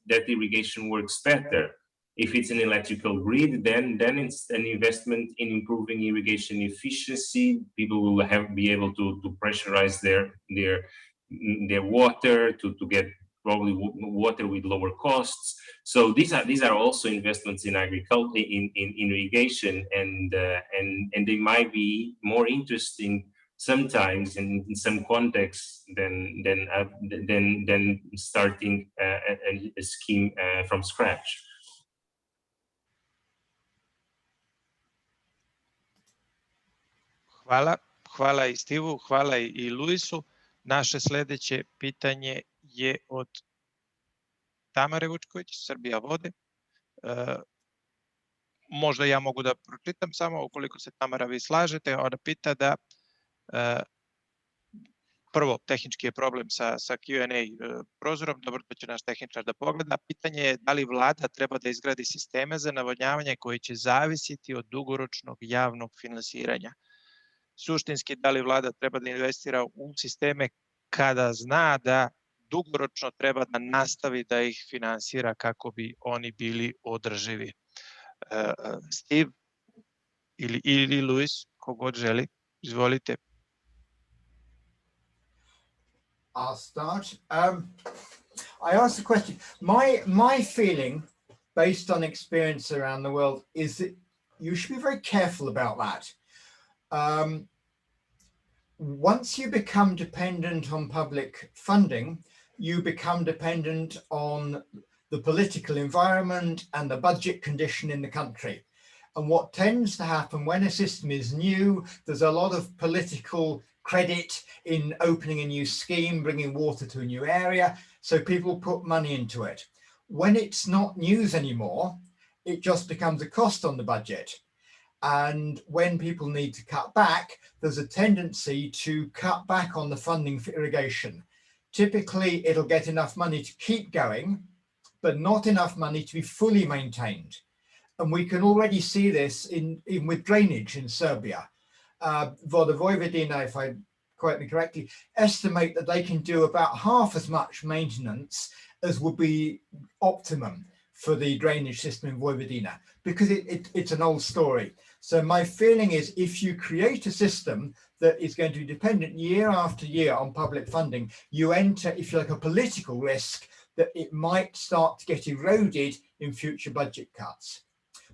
S6: that irrigation works better. If it's an electrical grid, then it's an investment in improving irrigation efficiency. People will be able to pressurize their water to get probably water with lower costs. So these are also investments in agriculture, in irrigation, and they might be more interesting sometimes in some contexts than starting a scheme from scratch.
S2: Hvala i Stivu, hvala i Luisu. Naše sledeće pitanje je od Tamare Vučković, Srbija vode. Možda ja mogu da pročitam samo, ukoliko se Tamara vi slažete. Ona pita da prvo, tehnički je problem sa Q&A prozorom, dobro, to će naš tehničar da pogleda. Pitanje je da li vlada treba da izgradi sisteme za navodnjavanje koji će zavisiti od dugoročnog javnog finansiranja. Suštinski, da li vlada treba da investira u sisteme kada zna da dugoročno treba da nastavi da ih finansira kako bi oni bili održivi. Stiv ili Luis, kogod želi, izvolite.
S5: I'll start. I asked the question. My feeling, based on experience around the world, is that you should be very careful about that. Once you become dependent on public funding, you become dependent on the political environment and the budget condition in the country. And what tends to happen when a system is new, there's a lot of political credit in opening a new scheme, bringing water to a new area, so people put money into it. When it's not news anymore, it just becomes a cost on the budget. And when people need to cut back, there's a tendency to cut back on the funding for irrigation. Typically, it'll get enough money to keep going, but not enough money to be fully maintained. And we can already see this in with drainage in Serbia. Vojvodina, if I quote me correctly, estimate that they can do about half as much maintenance as would be optimum for the drainage system in Vojvodina, because it's an old story. So my feeling is if you create a system that is going to be dependent year after year on public funding, you enter, if you like, a political risk that it might start to get eroded in future budget cuts.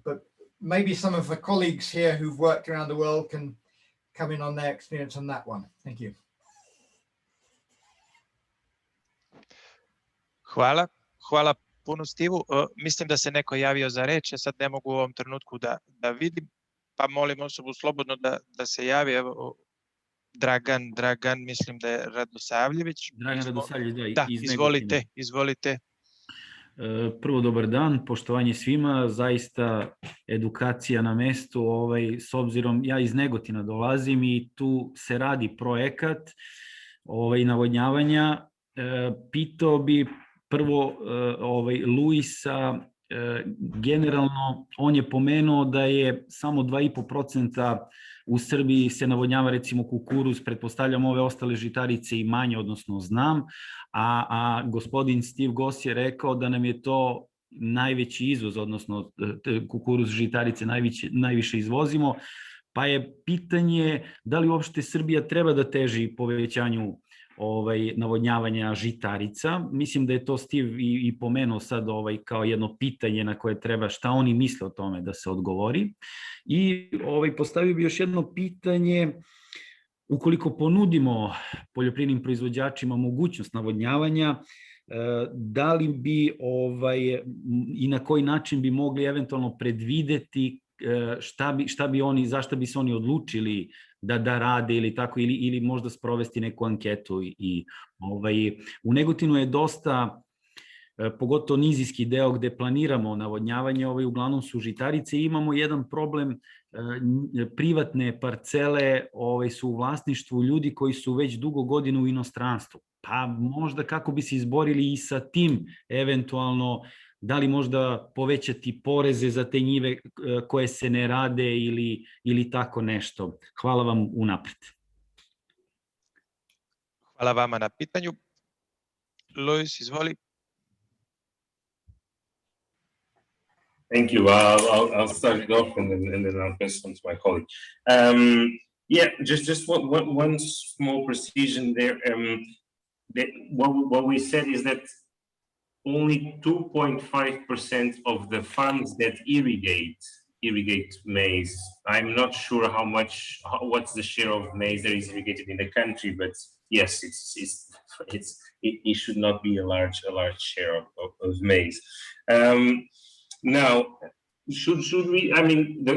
S5: But maybe some of the colleagues here who've worked around the world can come in on their experience on that one. Thank you.
S2: Hvala puno Stivu. Mislim da se neko javio za reč, ja sad ne mogu u ovom trenutku da vidim, pa molim osobu slobodno da se javi. Evo, Dragan, mislim da je Radosavljević.
S8: Dragan Radosavljević,
S2: da, izvolite.
S8: Prvo, dobar dan, poštovanje svima, zaista edukacija na mestu, s obzirom ja iz Negotina dolazim i tu se radi projekat navodnjavanja. Pitao bi prvo Luisa, generalno on je pomenuo da je samo 2,5% u Srbiji se navodnjava recimo kukuruz, pretpostavljam ove ostale žitarice i manje, odnosno znam, a gospodin Stiv Gos je rekao da nam je to najveći izvoz, odnosno kukuruz, žitarice najviše izvozimo, pa je pitanje da li uopšte Srbija treba da teži povećanju navodnjavanja žitarica. Mislim da je to Stiv i pomenuo sad kao jedno pitanje na koje treba, šta oni misle o tome da se odgovori. I postavio bi još jedno pitanje, ukoliko ponudimo poljoprivrednim proizvođačima mogućnost navodnjavanja, da li bi i na koji način bi mogli eventualno predvideti zašto bi se oni odlučili da rade ili tako, ili možda sprovesti neku anketu. U Negotinu je dosta, pogotovo nizijski deo gde planiramo navodnjavanje, uglavnom su žitarice i imamo jedan problem, privatne parcele su u vlasništvu ljudi koji su već dugo godina u inostranstvu. Pa možda kako bi se izborili i sa tim eventualno, da li možda povećati poreze za te njive koje se ne rade ili tako nešto. Hvala vam unapred.
S2: Hvala vama na pitanju. Luis, izvoli.
S6: Thank you. I'll start it off and then I'll pass on to my colleague. Yeah, just one small precision there. What we said is that only 2.5% of the funds that irrigate maize. I'm not sure what's the share of maize that is irrigated in the country, but yes, it should not be a large share of maize. Now, should we? I mean, the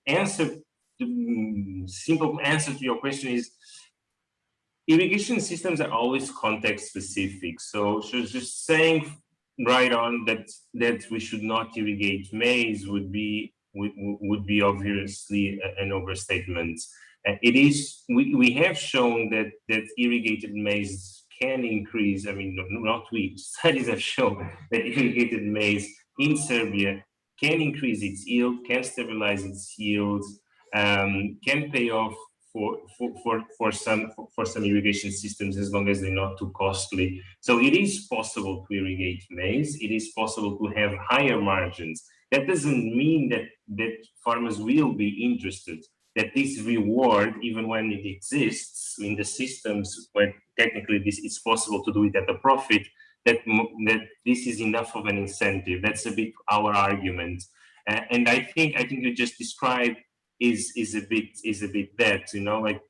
S6: answer, the simple answer to your question is, irrigation systems are always context specific. So just saying right on that we should not irrigate maize would be obviously an overstatement. We have shown that irrigated maize can increase, I mean, not we, studies have shown that irrigated maize in Serbia can increase its yield, can stabilize its yields, can pay off for some irrigation systems as long as they're not too costly. So it is possible to irrigate maize. It is possible to have higher margins. That doesn't mean that farmers will be interested, that this reward, even when it exists in the systems where technically it's possible to do it at a profit, that this is enough of an incentive. That's a bit our argument. And I think you just described is a bit that, you know, like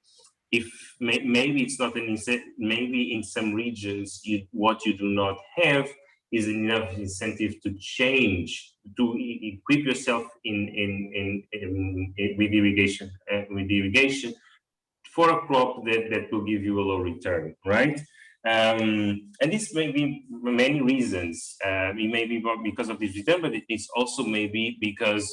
S6: if maybe it's not an incentive, maybe in some regions what you do not have is enough incentive to change, to equip yourself with irrigation for a crop that will give you a low return, right? And this may be many reasons. It may be because of this return, but it's also maybe because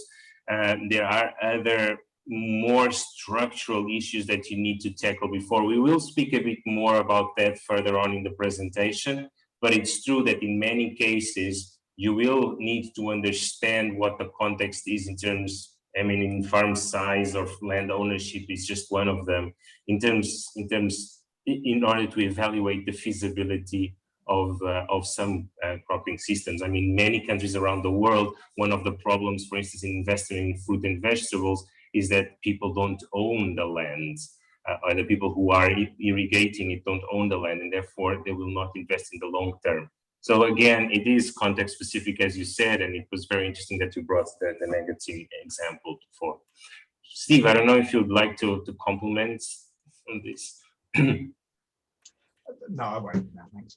S6: there are other more structural issues that you need to tackle before. We will speak a bit more about that further on in the presentation, but it's true that in many cases, you will need to understand what the context is in terms, I mean, in farm size or land ownership is just one of them, in order to evaluate the feasibility of some cropping systems. I mean, many countries around the world, one of the problems, for instance, in investing in fruit and vegetables is that people don't own the land, or the people who are irrigating it don't own the land, and therefore they will not invest in the long term. So again, it is context specific, as you said, and it was very interesting that you brought the negative example before. Steve, I don't know if you'd like to complement on this.
S5: No, I won't. No, thanks.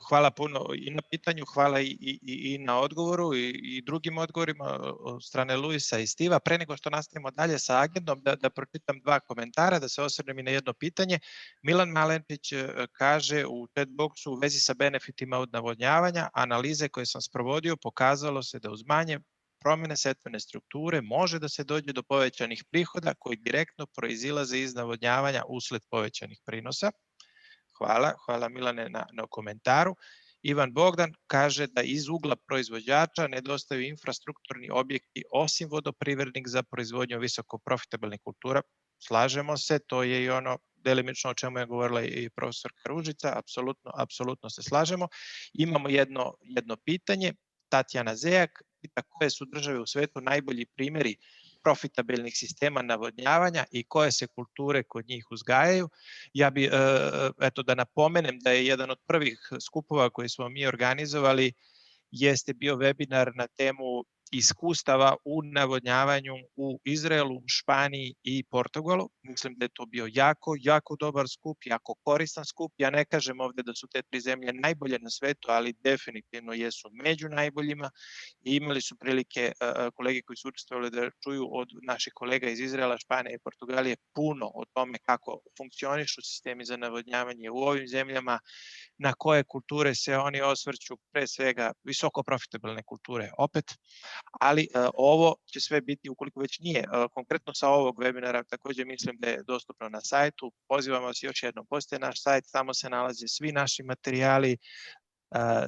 S2: Hvala puno i na pitanju, hvala i na odgovoru i drugim odgovorima od strane Luisa i Stiva. Pre nego što nastavimo dalje sa agendom, da pročitam dva komentara, da se osvrnem i na jedno pitanje. Milan Malenčić kaže u chat boxu u vezi sa benefitima od navodnjavanja, analize koje sam sprovodio pokazalo se da uz manje promjene setvene strukture može da se dođe do povećanih prihoda koji direktno proizilaze iz navodnjavanja usled povećanih prinosa. Hvala Milane na komentaru. Ivan Bogdan kaže da iz ugla proizvođača nedostaju infrastrukturni objekti osim vodoprivrednih za proizvodnju visoko profitabilnih kultura. Slažemo se, to je i ono delimično o čemu je govorila i profesorka Ružica, apsolutno se slažemo. Imamo jedno pitanje, Tatjana Zejak pita koje su države u svetu najbolji primjeri profitabilnih sistema navodnjavanja i koje se kulture kod njih uzgajaju. Ja bi, da napomenem da je jedan od prvih skupova koji smo mi organizovali jeste bio webinar na temu iskustava u navodnjavanju u Izraelu, Španiji i Portugalu. Mislim da je to bio jako dobar skup, jako koristan skup. Ja ne kažem ovde da su te tri zemlje najbolje na svetu, ali definitivno jesu među najboljima i imali su prilike kolege koji su učestvovali da čuju od naših kolega iz Izraela, Španije i Portugalije puno o tome kako funkcionišu sistemi za navodnjavanje u ovim zemljama, na koje kulture se oni osvrću, pre svega visoko profitabilne kulture opet. Ali ovo će sve biti, ukoliko već nije konkretno sa ovog webinara, također mislim da je dostupno na sajtu. Pozivam vas još jednom, posjetite naš sajt, tamo se nalaze svi naši materijali,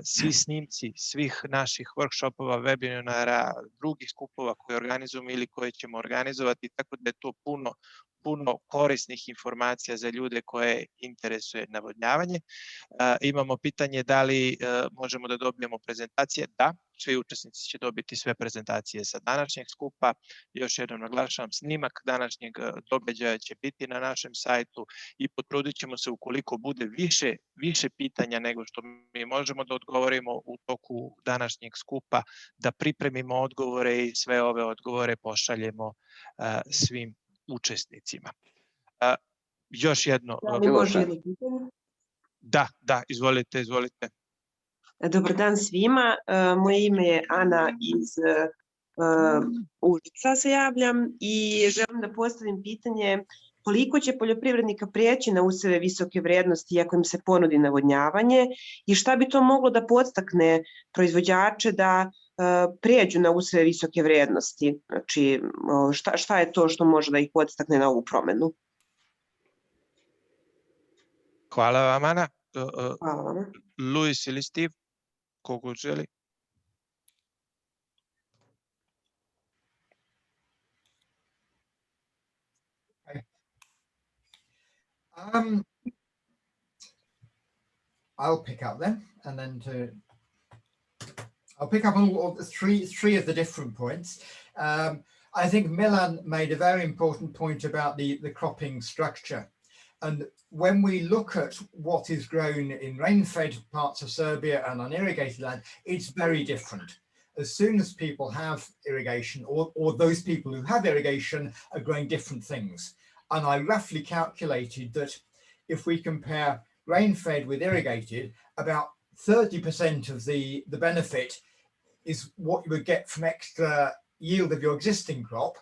S2: svi snimci svih naših workshopova, webinara, drugih skupova koje organizujemo ili koje ćemo organizovati, tako da je to puno korisnih informacija za ljude koje interesuje navodnjavanje. Imamo pitanje da li možemo da dobijemo prezentacije. Da, svi učesnici će dobiti sve prezentacije sa današnjeg skupa. Još jednom naglašavam, snimak današnjeg događaja će biti na našem sajtu i potrudit ćemo se ukoliko bude više pitanja nego što mi možemo da odgovorimo u toku današnjeg skupa, da pripremimo odgovore i sve ove odgovore pošaljemo svim učesnicima. Još jedno...
S9: Može jedno pitanje?
S2: Da, izvolite.
S9: Dobar dan svima, moje ime je Ana iz Užica se javljam i želim da postavim pitanje koliko će poljoprivrednika prijeći na useve visoke vrednosti iako im se ponudi navodnjavanje i šta bi to moglo da podstakne proizvođače da prijeđu na useve visoke vrednosti? Znači, šta je to što može da ih podstakne na ovu promenu?
S2: Hvala vam, Ana.
S9: Hvala vam.
S2: Luis ili Stiv, kogo želi?
S5: I'll pick up then, and then I'll pick up on all three of the different points. I think Milan made a very important point about the cropping structure. And when we look at what is grown in rain-fed parts of Serbia and unirrigated land, it's very different. As soon as people have irrigation, or those people who have irrigation are growing different things. And I roughly calculated that if we compare rain-fed with irrigated, about 30% of the benefit is what you would get from extra yield of your existing crop.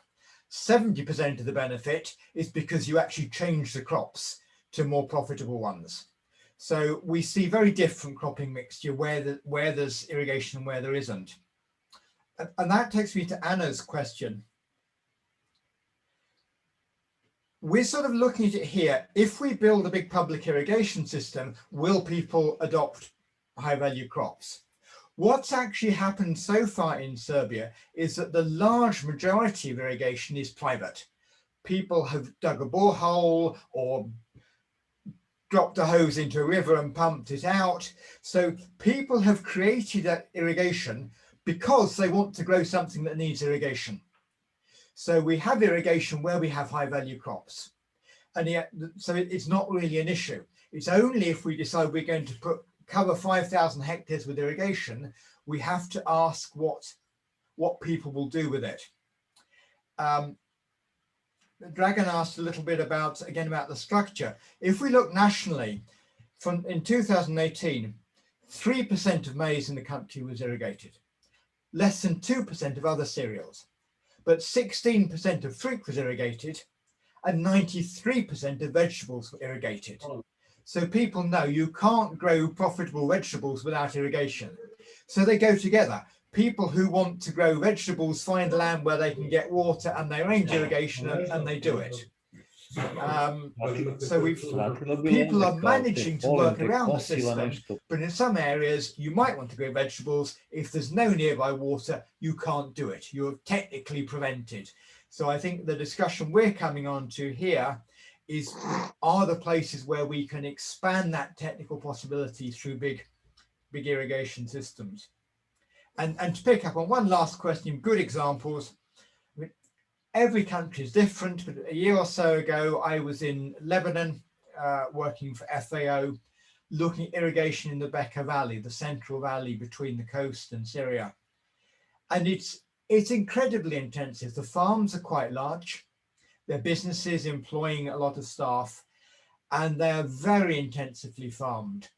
S5: 70% of the benefit is because you actually change the crops to more profitable ones. So we see very different cropping mixture where there's irrigation and where there isn't. And that takes me to Anna's question. We're sort of looking at it here. If we build a big public irrigation system, will people adopt high value crops? What's actually happened so far in Serbia is that the large majority of irrigation is private. People have dug a borehole or dropped a hose into a river and pumped it out. So people have created that irrigation because they want to grow something that needs irrigation. So we have irrigation where we have high value crops. And yet, so it's not really an issue. It's only if we decide we're going to cover 5,000 hectares with irrigation, we have to ask what people will do with it. Dragan asked a little bit about the structure. If we look nationally, in 2018, 3% of maize in the country was irrigated, less than 2% of other cereals, but 16% of fruit was irrigated, and 93% of vegetables were irrigated. So people know you can't grow profitable vegetables without irrigation. So they go together. People who want to grow vegetables find land where they can get water and they arrange irrigation and they do it. So people are managing to work around the system, but in some areas you might want to grow vegetables. If there's no nearby water, you can't do it. You're technically prevented. So I think the discussion we're coming on to here is, are the places where we can expand that technical possibility through big irrigation systems. And to pick up on one last question, good examples. I mean, every country is different, but a year or so ago, I was in Lebanon working for FAO, looking at irrigation in the Bekaa Valley, the central valley between the coast and Syria. And it's incredibly intensive. The farms are quite large. They're businesses employing a lot of staff, and they're very intensively farmed.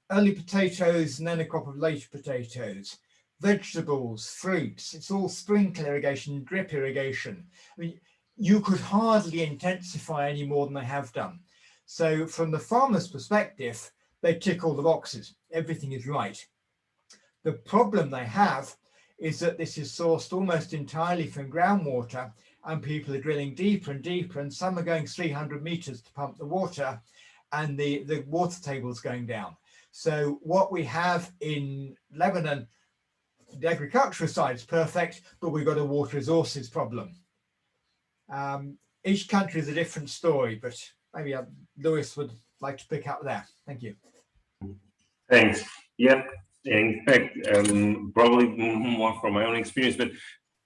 S5: Early potatoes and then a crop of later potatoes, vegetables, fruits, it's all sprinkle irrigation, drip irrigation. I mean, you could hardly intensify any more than they have done. So from the farmer's perspective, they tick all the boxes. Everything is right. The problem they have is that this is sourced almost entirely from groundwater, and people are drilling deeper and deeper, and some are going 300 meters to pump the water, and the water table is going down. So what we have in Lebanon, the agricultural side is perfect, but we've got a water resources problem. Each country is a different story, but maybe Luis would like to pick up there. Thank you.
S6: Thanks. Yeah, in fact, probably more from my own experience, but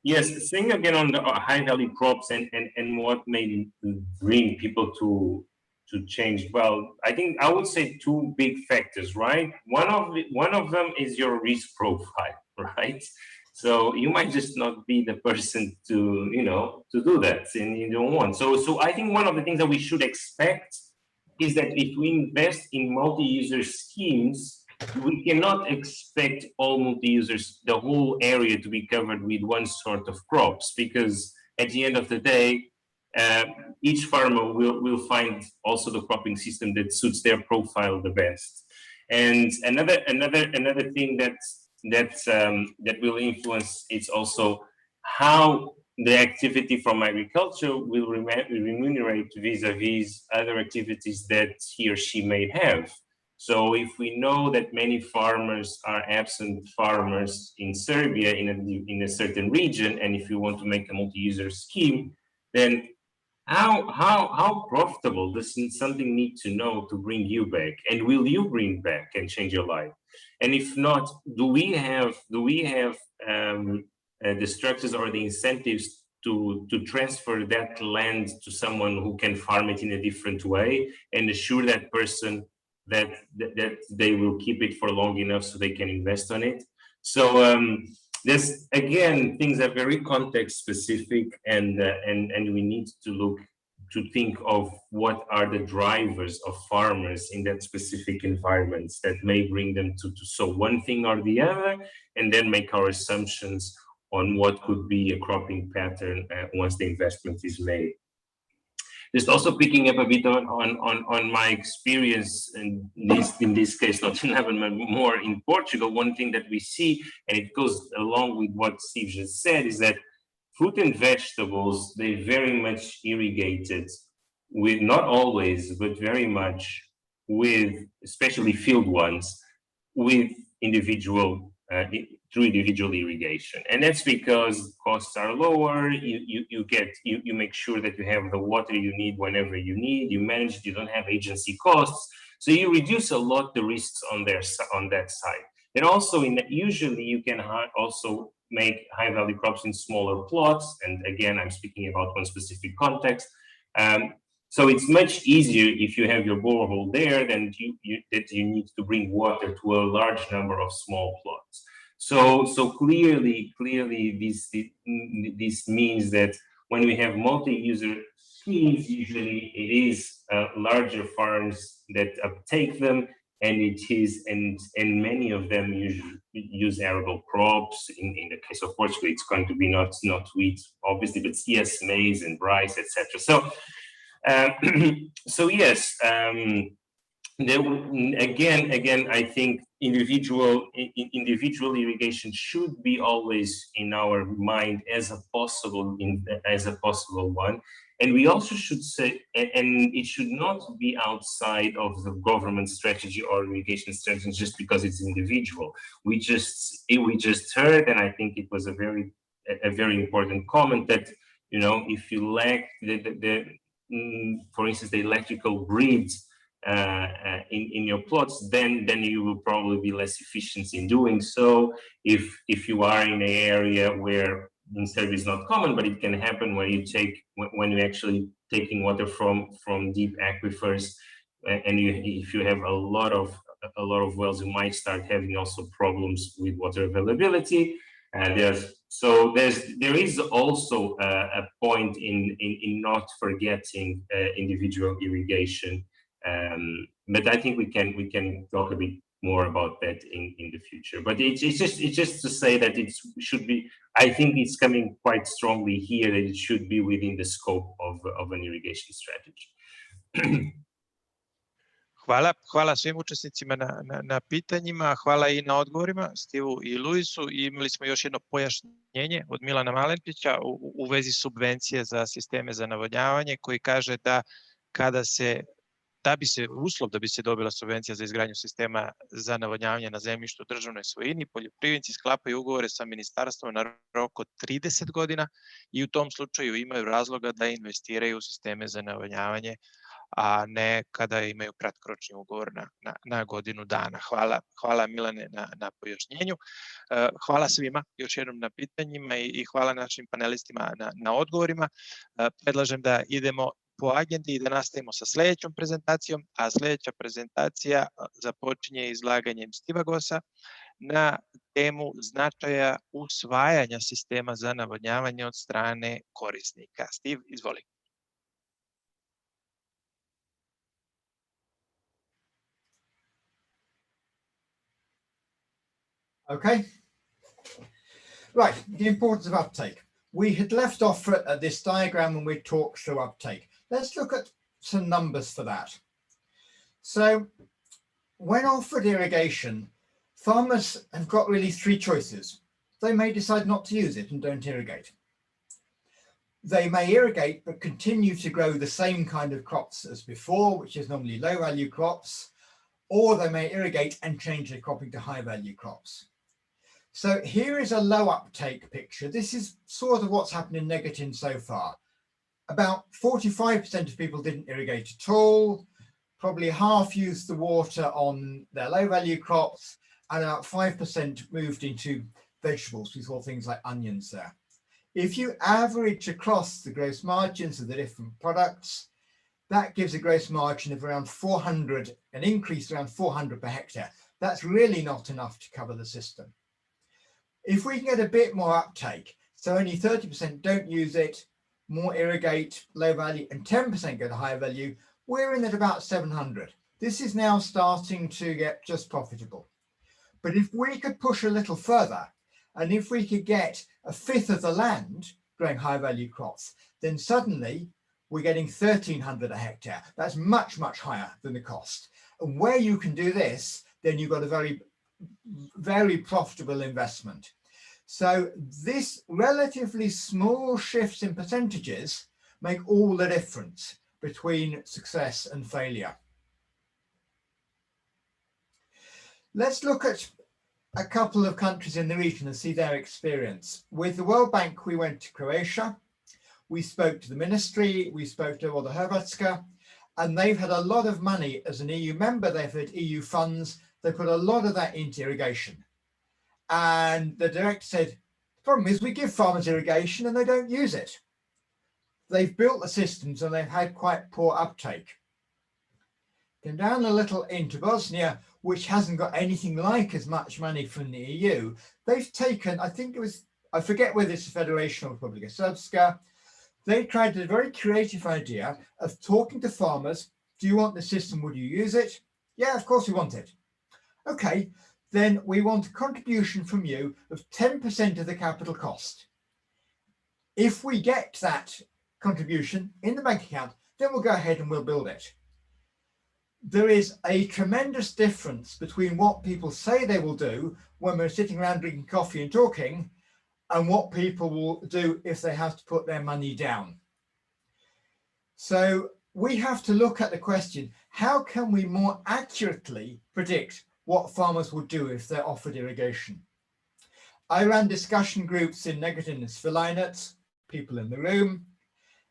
S6: yes, saying again on the high value crops and what may bring people to change. Well, I think I would say two big factors, right? One of them is your risk profile, right? So you might just not be the person to do that, and you don't want. So I think one of the things that we should expect is that if we invest in multi-user schemes, we cannot expect all multi-users, the whole area, to be covered with one sort of crops, because at the end of the day, each farmer will find also the cropping system that suits their profile the best. And another thing that that will influence, it's also how the activity from agriculture will remunerate vis-a-vis other activities that he or she may have. So if we know that many farmers are absent farmers in Serbia in a certain region, and if you want to make a multi-user scheme, then how profitable does something need to know to bring you back, and will you bring back and change your life? And if not, do we have the structures or the incentives to transfer that land to someone who can farm it in a different way and assure that person that they will keep it for long enough so they can invest on it? So there's, again, things are very context specific, and we need to think of what are the drivers of farmers in that specific environments that may bring them to sow one thing or the other, and then make our assumptions on what could be a cropping pattern once the investment is made. Just also picking up a bit on my experience in this case, not in Lebanon, but more in Portugal. One thing that we see, and it goes along with what Steve just said, is that fruit and vegetables, they very much irrigated with, not always, but very much with, especially field ones, with individual, through individual irrigation. And that's because costs are lower, you make sure that you have the water you need whenever you need, you manage, you don't have agency costs, so you reduce a lot the risks on that side. And also, usually you can also make high-value crops in smaller plots, and again, I'm speaking about one specific context. So it's much easier if you have your borehole there than that you need to bring water to a large number of small plots. So clearly, this means that when we have multi-user schemes, usually it is larger farms that uptake them, and many of them use arable crops. In the case of Portugal, it's going to be not wheat, obviously, but yes, maize and rice, etc. So yes, again, I think individual irrigation should be always in our mind as a possible one, and we also should say, and it should not be outside of the government strategy or irrigation strategy just because it's individual. We just heard, and I think it was a very important comment, that if you lack for instance the electrical grids in your plots, then you will probably be less efficient in doing so. If you are in an area where in Serbia is not common, but it can happen when you're actually taking water from deep aquifers, and if you have a lot of wells, you might start having also problems with water availability. There is also a point in not forgetting individual irrigation. But I think we can talk a bit more about that in the future. But it's just to say that it should be. I think it's coming quite strongly here that it should be within the scope of an irrigation strategy.
S2: Hvala svim učesnicima na pitanjima, hvala i na odgovorima, Stivu i Luisu. Imali smo još jedno pojašnjenje od Milana Malenpića u vezi subvencije za sisteme za navodnjavanje, koji kaže da da bi se dobila subvencija za izgradnju sistema za navodnjavanje na zemljištu u državnoj svojini, poljoprivrednici sklapaju ugovore sa Ministarstvom na rok od 30 godina i u tom slučaju imaju razloga da investiraju u sisteme za navodnjavanje, a ne kada imaju kratkoročni ugovor na godinu dana. Hvala Milane na pojašnjenju. Hvala svima još jednom na pitanjima i hvala našim panelistima na odgovorima. Predlažem da idemo po agendi i da nastavimo sa sledećom prezentacijom, a sledeća prezentacija započinje izlaganjem Stiva Gosa na temu značaja usvajanja sistema za navodnjavanje od strane korisnika. Stiv, izvoli.
S5: Okay. Right, the importance of uptake. We had left off at this diagram when we talked through uptake. Let's look at some numbers for that. So when offered irrigation, farmers have got really three choices. They may decide not to use it and don't irrigate. They may irrigate but continue to grow the same kind of crops as before, which is normally low value crops, or they may irrigate and change their cropping to high value crops. So here is a low uptake picture. This is sort of what's happened in Negatin so far. About 45% of people didn't irrigate at all, probably half used the water on their low value crops, and about 5% moved into vegetables. We saw things like onions there. If you average across the gross margins of the different products, that gives a gross margin of around 400, an increase around 400 per hectare. That's really not enough to cover the system. If we can get a bit more uptake, so only 30% don't use it, more irrigate, low value, and 10% go to higher value, we're in at about 700. This is now starting to get just profitable. But if we could push a little further, and if we could get a fifth of the land growing high value crops, then suddenly we're getting 1,300 a hectare. That's much, much higher than the cost. And where you can do this, then you've got a very, very profitable investment. So this relatively small shifts in percentages make all the difference between success and failure. Let's look at a couple of countries in the region and see their experience. With the World Bank, we went to Croatia. We spoke to the ministry, we spoke to Podrška, and they've had a lot of money as an EU member. They've had EU funds. They put a lot of that into irrigation. And the director said, the problem is we give farmers irrigation and they don't use it. They've built the systems and they've had quite poor uptake. Come down a little into Bosnia, which hasn't got anything like as much money from the EU. They've taken, I think it was, I forget whether it's the Federation or Republika Srpska. They tried a very creative idea of talking to farmers. Do you want the system? Would you use it? Yeah, of course we want it. Okay, then we want a contribution from you of 10% of the capital cost. If we get that contribution in the bank account, then we'll go ahead and we'll build it. There is a tremendous difference between what people say they will do when we're sitting around drinking coffee and talking, and what people will do if they have to put their money down. So we have to look at the question, how can we more accurately predict what farmers will do if they're offered irrigation? I ran discussion groups in Negatin and Svilinets, people in the room.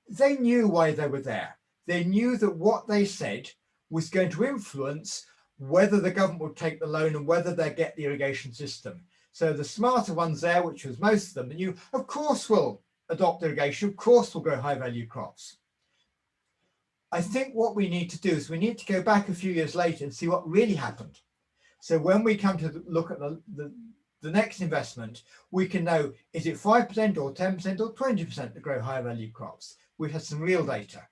S5: They knew why they were there. They knew that what they said was going to influence whether the government would take the loan and whether they get the irrigation system. So the smarter ones there, which was most of them, knew, of course we'll adopt irrigation, of course we'll grow high value crops. I think what we need to do is we need to go back a few years later and see what really happened. So when we come to look at the next investment, we can know, is it 5% or 10% or 20% to grow high value crops? We've had some real data.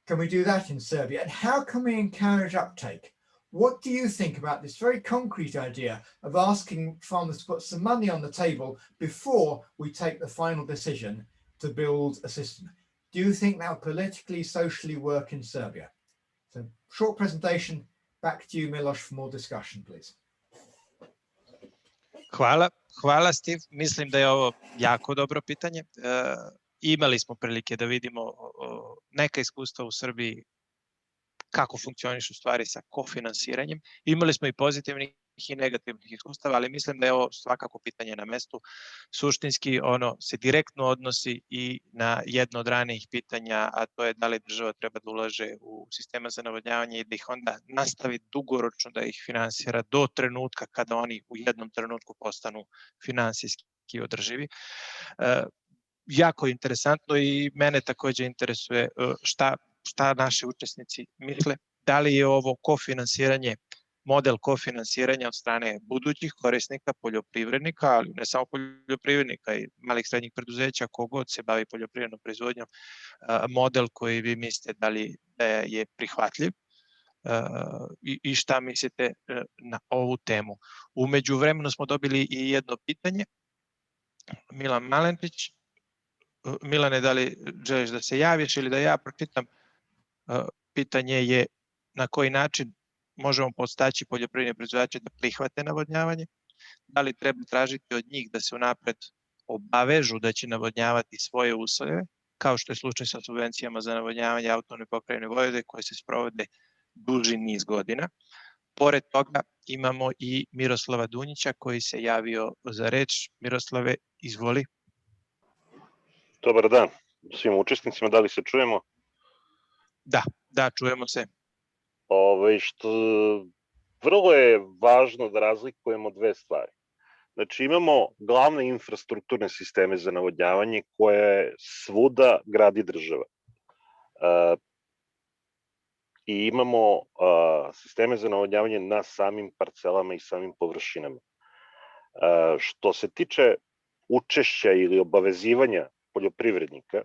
S5: Can we do that in Serbia? And how can we encourage uptake? What do you think about this very concrete idea of asking farmers to put some money on the table before we take the final decision to build a system? Do you think that will politically, socially work in Serbia? So short presentation, back to you, Miloš, for more discussion, please.
S2: Hvala Stiv. Mislim da je ovo jako dobro pitanje. Imali smo prilike da vidimo neka iskustva u Srbiji kako funkcionišu stvari sa kofinansiranjem. Imali smo i pozitivnih i negativnih iskustava, ali mislim da je ovo svakako pitanje na mestu. Suštinski ono se direktno odnosi i na jedno od ranijih pitanja, a to je da li država treba da ulaže u sistema za navodnjavanje i da ih onda nastavi dugoročno da ih finansira do trenutka kada oni u jednom trenutku postanu finansijski održivi. Jako interesantno i mene takođe interesuje šta naši učesnici misle, da li je ovo kofinansiranje, model kofinansiranja od strane budućih korisnika, poljoprivrednika, ali ne samo poljoprivrednika i malih srednjih preduzeća, kogod se bavi poljoprivrednom proizvodnjom, model koji vi mislite da li je prihvatljiv i šta mislite na ovu temu. U međuvremenu smo dobili i jedno pitanje. Milan Malenić. Milane, da li želiš da se javiš ili da ja pročitam? Pitanje je na koji način možemo podstaći poljoprivredne proizvođače da prihvate navodnjavanje, da li treba tražiti od njih da se unapred obavežu da će navodnjavati svoje usjeve, kao što je slučaj sa subvencijama za navodnjavanje autonomne pokrajine Vojvodine koje se sprovode duži niz godina. Pored toga imamo i Miroslava Dunjića koji se javio za reč. Miroslave, izvoli.
S10: Dobar dan svim učesnicima, da li se čujemo?
S2: Da, čujemo se.
S10: Vrlo je važno da razlikujemo dve stvari. Znači imamo glavne infrastrukturne sisteme za navodnjavanje koje svuda gradi država. I imamo sisteme za navodnjavanje na samim parcelama i samim površinama. Što se tiče učešća ili obavezivanja poljoprivrednika,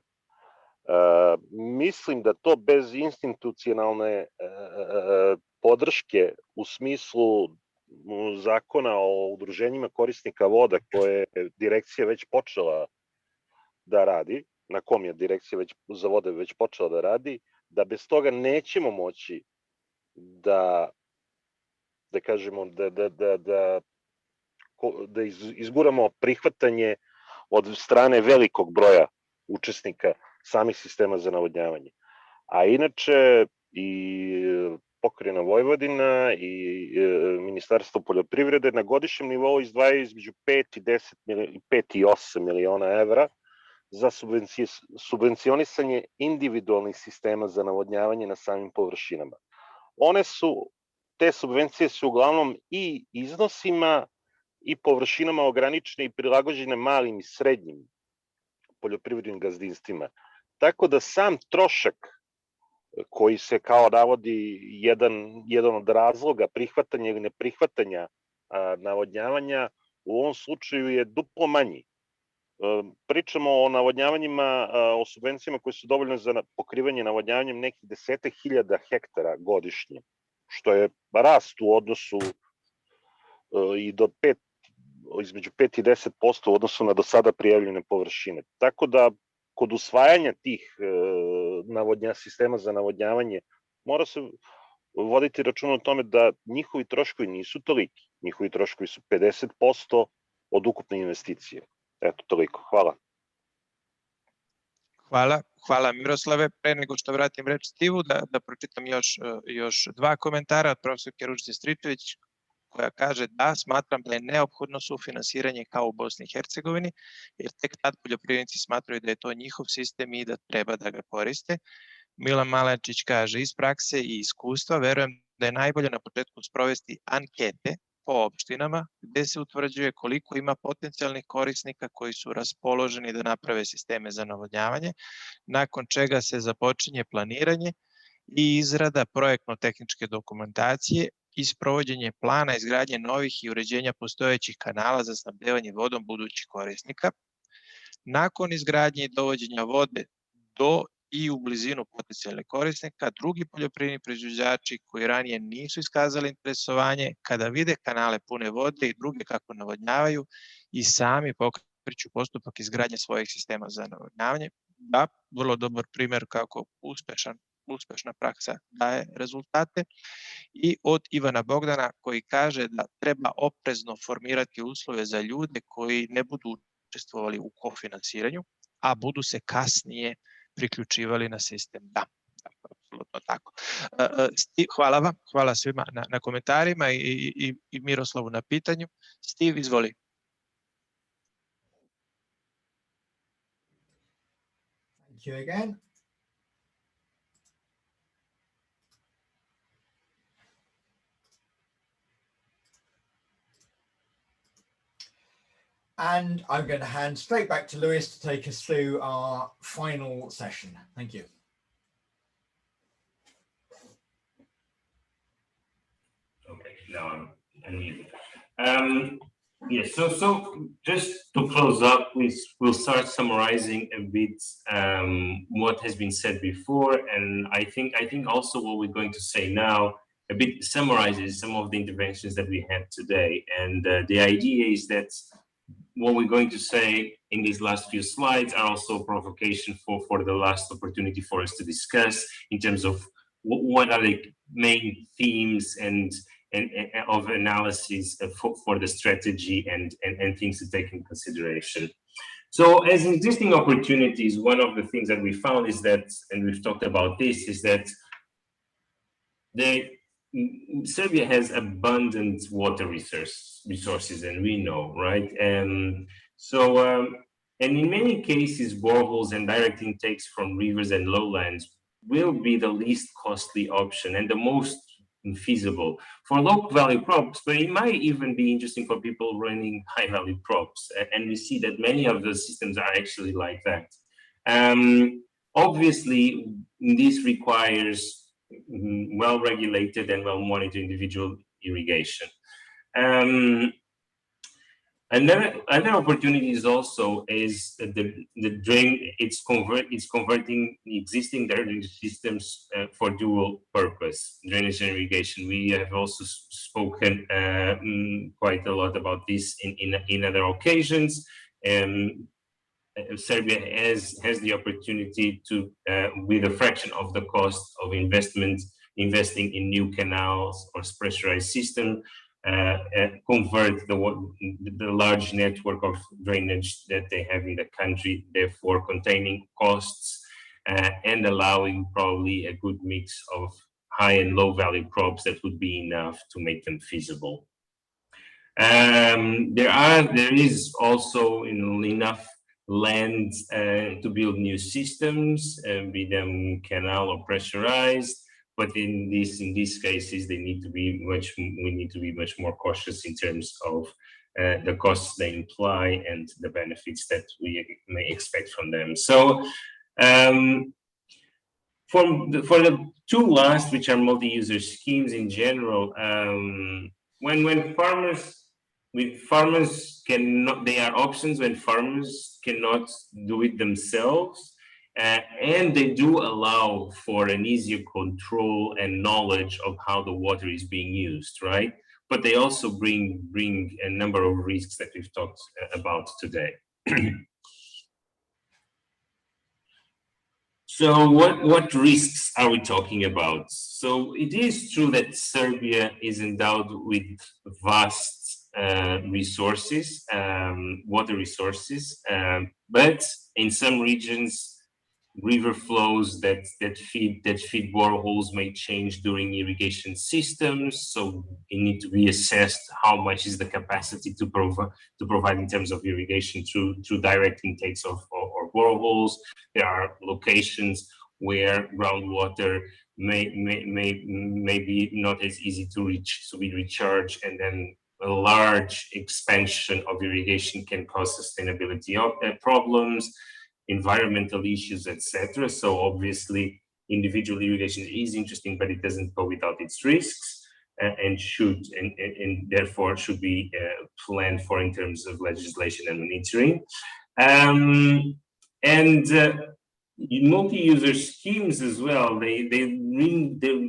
S10: mislim da to bez institucionalne podrške u smislu zakona o udruženjima korisnika voda koje je direkcija već počela da radi, na kom je direkcija za vode već počela da radi, da bez toga nećemo moći da kažemo da izguramo prihvatanje od strane velikog broja učesnika samih sistema za navodnjavanje. A inače i pokrajina Vojvodina i Ministarstvo poljoprivrede na godišnjem nivou izdvajaju između 5 i 8 miliona evra za subvencionisanje individualnih sistema za navodnjavanje na samim površinama. Te subvencije su uglavnom i iznosima i površinama ograničene i prilagođene malim i srednjim poljoprivrednim gazdinstvima. Tako da sam trošak koji se kao navodi jedan od razloga prihvatanja ili neprihvatanja navodnjavanja u ovom slučaju je duplo manji. Pričamo o navodnjavanjima, o subvencijama koje su dovoljne za pokrivanje navodnjavanjem nekih 10.000 hektara godišnje, što je rast u odnosu i do između 5 i 10% u odnosu na do sada prijavljene površine. Tako da kod usvajanja tih sistema za navodnjavanje mora se voditi račun o tome da njihovi troškovi nisu toliki. Njihovi troškovi su 50% od ukupne investicije. Eto, toliko. Hvala.
S2: Hvala Miroslave. Pre nego što vratim reč Stivu, da pročitam još dva komentara od profesorke Ružice Stričević, koja kaže da smatram da je neophodno sufinansiranje kao u Bosni i Hercegovini, jer tek tad poljoprivrednici smatraju da je to njihov sistem i da treba da ga koriste. Milan Malančić kaže, iz prakse i iskustva verujem da je najbolje na početku sprovesti ankete po opštinama gde se utvrđuje koliko ima potencijalnih korisnika koji su raspoloženi da naprave sisteme za navodnjavanje, nakon čega se započinje planiranje i izrada projektno-tehničke dokumentacije i sprovođenje plana izgradnje novih i uređenja postojećih kanala za snabdevanje vodom budućih korisnika. Nakon izgradnje i dovođenja vode do i u blizinu potencijalnih korisnika, drugi poljoprivredni proizvođači koji ranije nisu iskazali interesovanje, kada vide kanale pune vode i druge kako navodnjavaju i sami pokreću postupak izgradnje svojih sistema za navodnjavanje. Da, vrlo dobar primjer kako uspešna praksa daje rezultate. I od Ivana Bogdana koji kaže da treba oprezno formirati uslove za ljude koji ne budu učestvovali u kofinansiranju, a budu se kasnije priključivali na sistem. Da, apsolutno tako. Hvala vam, hvala svima na komentarima i Miroslavu na pitanju. Stiv, izvoli.
S5: Thank you again. And I'm going to hand straight back to Luis to take us through our final session. Thank you.
S6: Okay, now I'm unmuted. Yes, so just to close up, we'll start summarizing a bit what has been said before, and I think also what we're going to say now a bit summarizes some of the interventions that we had today. And the idea is that what we're going to say in these last few slides are also a provocation for the last opportunity for us to discuss in terms of what are main themes and of analysis for the strategy and things to take in consideration. So as existing opportunities, one of the things that we found is that, and we've talked about this, is that Serbia has abundant water resources, and we know, right? And in many cases, boreholes and direct intakes from rivers and lowlands will be the least costly option and the most feasible for low value crops, but it might even be interesting for people running high value crops. And we see that many of the systems are actually like that. Obviously, this requires well-regulated and well-monitored individual irrigation. Another opportunity is also is the drain. It's converting the existing drainage systems for dual purpose, drainage and irrigation. We have also spoken quite a lot about this in other occasions. Serbia has the opportunity to, with a fraction of the cost of investing in new canals or pressurized system, convert the large network of drainage that they have in the country, therefore containing costs and allowing probably a good mix of high and low value crops that would be enough to make them feasible. There is also enough land to build new systems, be them canal or pressurized. But in these cases, we need to be much more cautious in terms of the costs they imply and the benefits that we may expect from them. So for the two last, which are multi-user schemes in general, when farmers cannot, they are options when farmers cannot do it themselves. And they do allow for an easier control and knowledge of how the water is being used, right? But they also bring a number of risks that we've talked about today. So what risks are we talking about? So it is true that Serbia is endowed with vast resources, water resources, but in some regions, river flows that feed boreholes may change during irrigation systems, so it needs to be assessed how much is the capacity to provide in terms of irrigation through direct intakes or boreholes. There are locations where groundwater may be not as easy to reach, so we recharge, and then a large expansion of irrigation can cause sustainability problems, environmental issues, etc. So obviously, individual irrigation is interesting, but it doesn't go without its risks, and therefore should be planned for in terms of legislation and monitoring. Multi-user schemes as well, they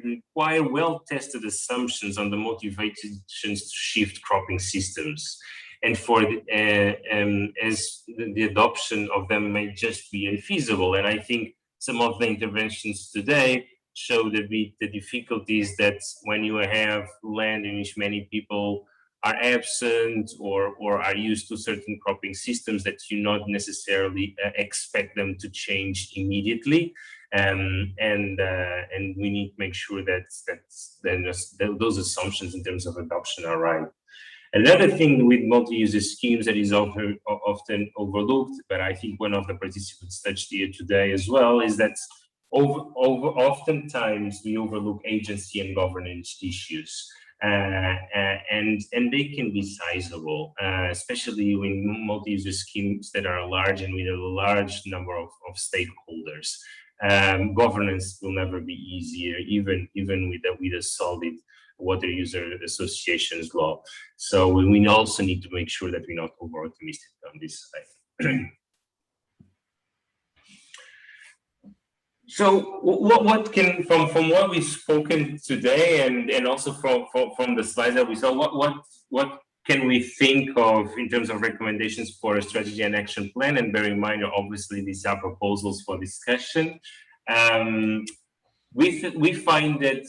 S6: require well-tested assumptions on the motivations to shift cropping systems. And as the adoption of them may just be infeasible. And I think some of the interventions today show the difficulties that when you have land in which many people are absent or are used to certain cropping systems, that you not necessarily expect them to change immediately. And we need to make sure that those assumptions in terms of adoption are right. Another thing with multi-user schemes that is often overlooked, but I think one of the participants touched here today as well, is that oftentimes we overlook agency and governance issues, and they can be sizable, especially in multi-user schemes that are large and with a large number of stakeholders. Governance will never be easier, even with a solid water user associations law. So we also need to make sure that we're not over optimistic on this side. So what can, from what we've spoken today and also from the slides that we saw, what can we think of in terms of recommendations for a strategy and action plan? And bear in mind, obviously these are proposals for discussion. We find that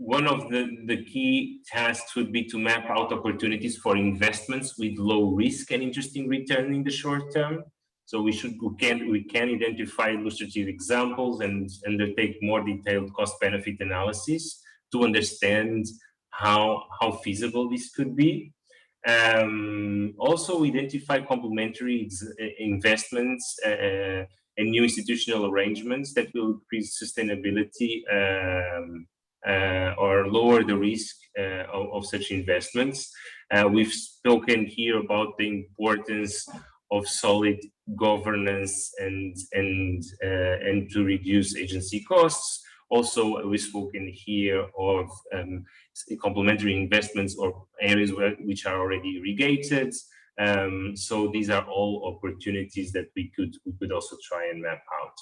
S6: one of the key tasks would be to map out opportunities for investments with low risk and interesting return in the short term. So we can identify illustrative examples and undertake more detailed cost-benefit analysis to understand how feasible this could be. Also identify complementary investments and new institutional arrangements that will increase sustainability or lower the risk of such investments. We've spoken here about the importance of solid governance and to reduce agency costs. Also, we've spoken here of complementary investments or areas which are already irrigated. So these are all opportunities that we could also try and map out.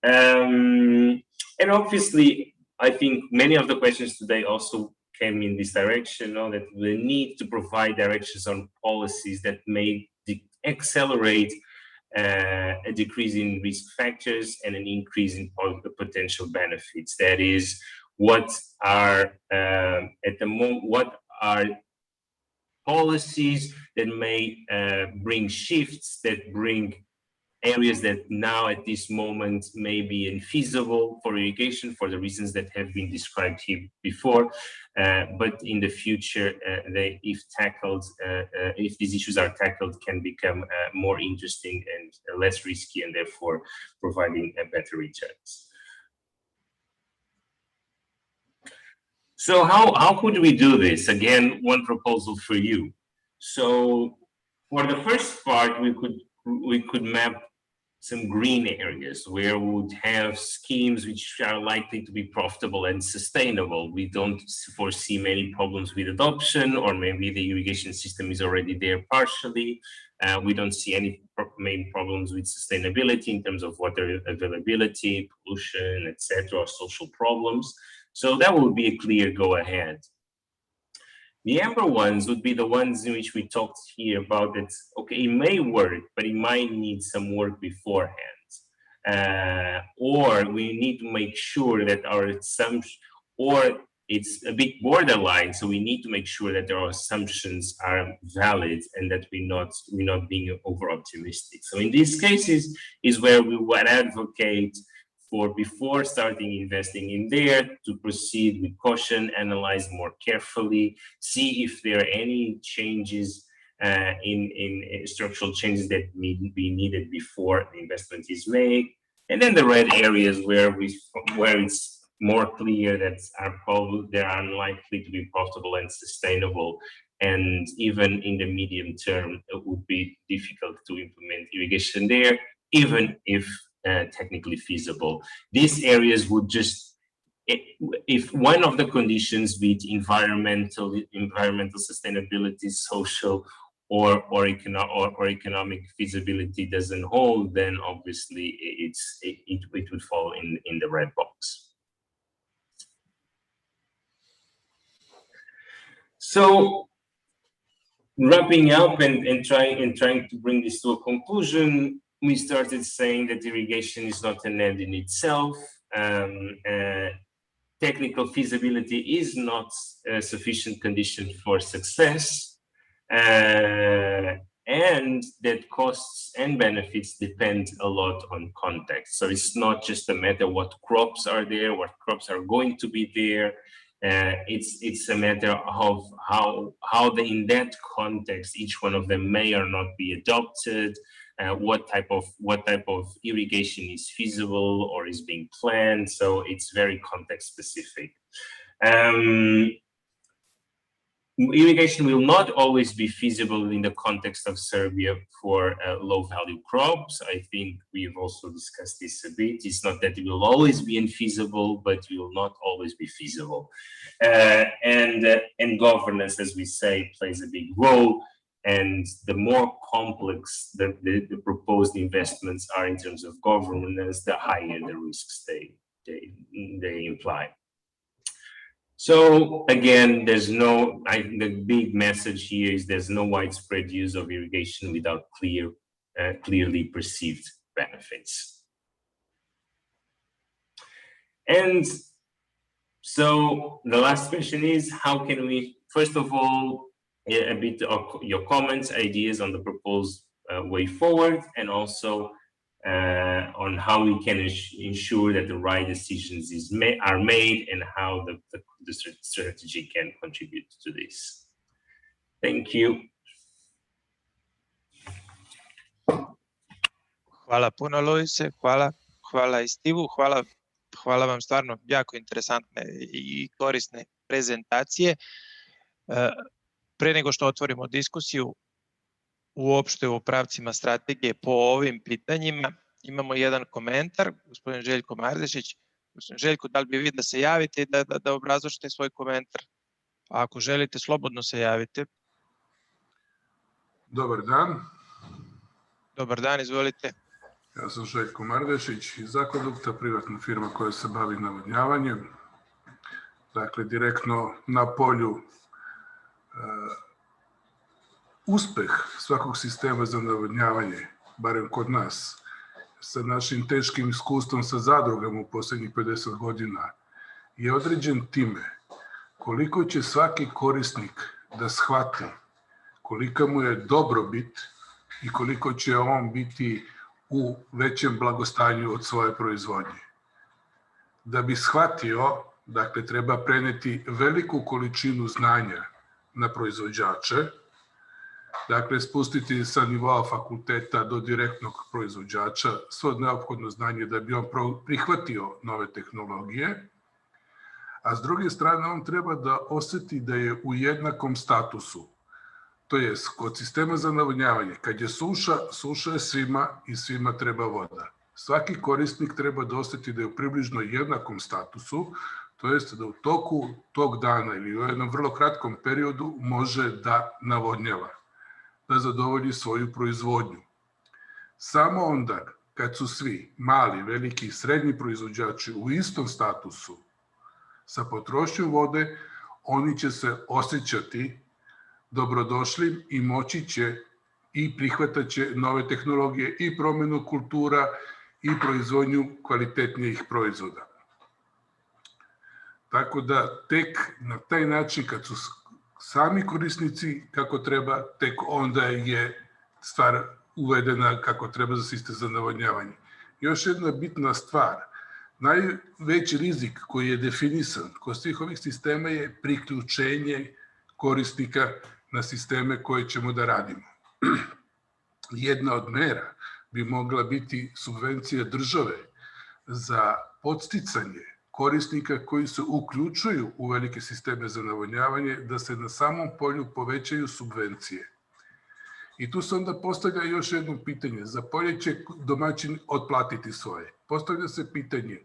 S6: And obviously, I think many of the questions today also came in this direction, that we need to provide directions on policies that may accelerate a decrease in risk factors and an increase in potential benefits. That is, what are at the moment, what are policies that may bring shifts, that bring areas that now at this moment may be infeasible for irrigation for the reasons that have been described here before, but in the future, if tackled, if these issues are tackled, can become more interesting and less risky, and therefore providing better returns. So how could we do this? Again, one proposal for you. So for the first part, we could map some green areas where we would have schemes which are likely to be profitable and sustainable. We don't foresee many problems with adoption, or maybe the irrigation system is already there partially. We don't see any main problems with sustainability in terms of water availability, pollution, etc., or social problems. So that would be a clear go ahead. The amber ones would be the ones in which we talked here about that, okay, it may work, but it might need some work beforehand. Or we need to make sure that our assumptions, or it's a bit borderline, so we need to make sure that our assumptions are valid and that we're not being over optimistic. So in these cases is where we would advocate for, before starting investing in there, to proceed with caution, analyze more carefully, see if there are any changes in structural changes that may be needed before the investment is made. And then the red areas where it's more clear that they're unlikely to be profitable and sustainable, and even in the medium term, it would be difficult to implement irrigation there, even if technically feasible. These areas would just, if one of the conditions, be it environmental sustainability, social, or economic feasibility doesn't hold, then obviously it would fall in the red box. So wrapping up and trying to bring this to a conclusion, we started saying that irrigation is not an end in itself. Technical feasibility is not a sufficient condition for success, and that costs and benefits depend a lot on context. So it's not just a matter what crops are there, what crops are going to be there. It's a matter of how in that context each one of them may or not be adopted. What type of irrigation is feasible or is being planned. So it's very context specific. Irrigation will not always be feasible in the context of Serbia for low value crops. I think we've also discussed this a bit. It's not that it will always be infeasible, but it will not always be feasible. And governance, as we say, plays a big role. And the more complex the proposed investments are in terms of governance, the higher the risks they imply. So again, the big message here is there's no widespread use of irrigation without clearly perceived benefits. And So the last question is, how can we, first of all, a bit of your comments, ideas on the proposed way forward, and also on how we can ensure that the right decisions are made and how the strategy can contribute to this. Thank you.
S2: Hvala puno, Luise, hvala i Stivu, hvala vam stvarno jako interesantne i korisne prezentacije. Pre nego što otvorimo diskusiju uopšte u pravcima strategije po ovim pitanjima, imamo jedan komentar, gospodin Željko Mardešić. Gospodin Željko, da li bi vi da se javite i da obrazložite svoj komentar? A ako želite, slobodno se javite.
S11: Dobar dan.
S2: Dobar dan, izvolite.
S11: Ja sam Željko Mardešić iz Akcionogta, privatna firma koja se bavi navodnjavanjem. Dakle, direktno na polju uspeh svakog sistema za navodnjavanje, barem kod nas, sa našim teškim iskustvom sa zadrugama u posljednjih 50 godina, je određen time koliko će svaki korisnik da shvati kolika mu je dobrobit i koliko će on biti u većem blagostanju od svoje proizvodnje. Da bi shvatio, dakle, treba preneti veliku količinu znanja na proizvođače, dakle, spustiti sa nivoa fakulteta do direktnog proizvođača svo neophodno znanje da bi on prihvatio nove tehnologije, a s druge strane on treba da oseti da je u jednakom statusu. To je, kod sistema za navodnjavanje, kad je suša, suša je svima i svima treba voda. Svaki korisnik treba da oseti da je u približno jednakom statusu, to jest da u toku tog dana ili u jednom vrlo kratkom periodu može da navodnjava, da zadovolji svoju proizvodnju. Samo onda kad su svi mali, veliki i srednji proizvođači u istom statusu sa potrošnjom vode, oni će se osjećati dobrodošlim i moći će i prihvatat će nove tehnologije i promjenu kultura i proizvodnju kvalitetnijih proizvoda. Tako da tek na taj način kad su sami korisnici kako treba, tek onda je stvar uvedena kako treba za sistem za navodnjavanje. Još jedna bitna stvar, najveći rizik koji je definisan kod svih ovih sistema je priključenje korisnika na sisteme koje ćemo da radimo. Jedna od mera bi mogla biti subvencija države za podsticanje korisnika koji se uključuju u velike sisteme za navodnjavanje, da se na samom polju povećaju subvencije. I tu se onda postavlja još jedno pitanje. Za polje će domaćin otplatiti svoje. Postavlja se pitanje,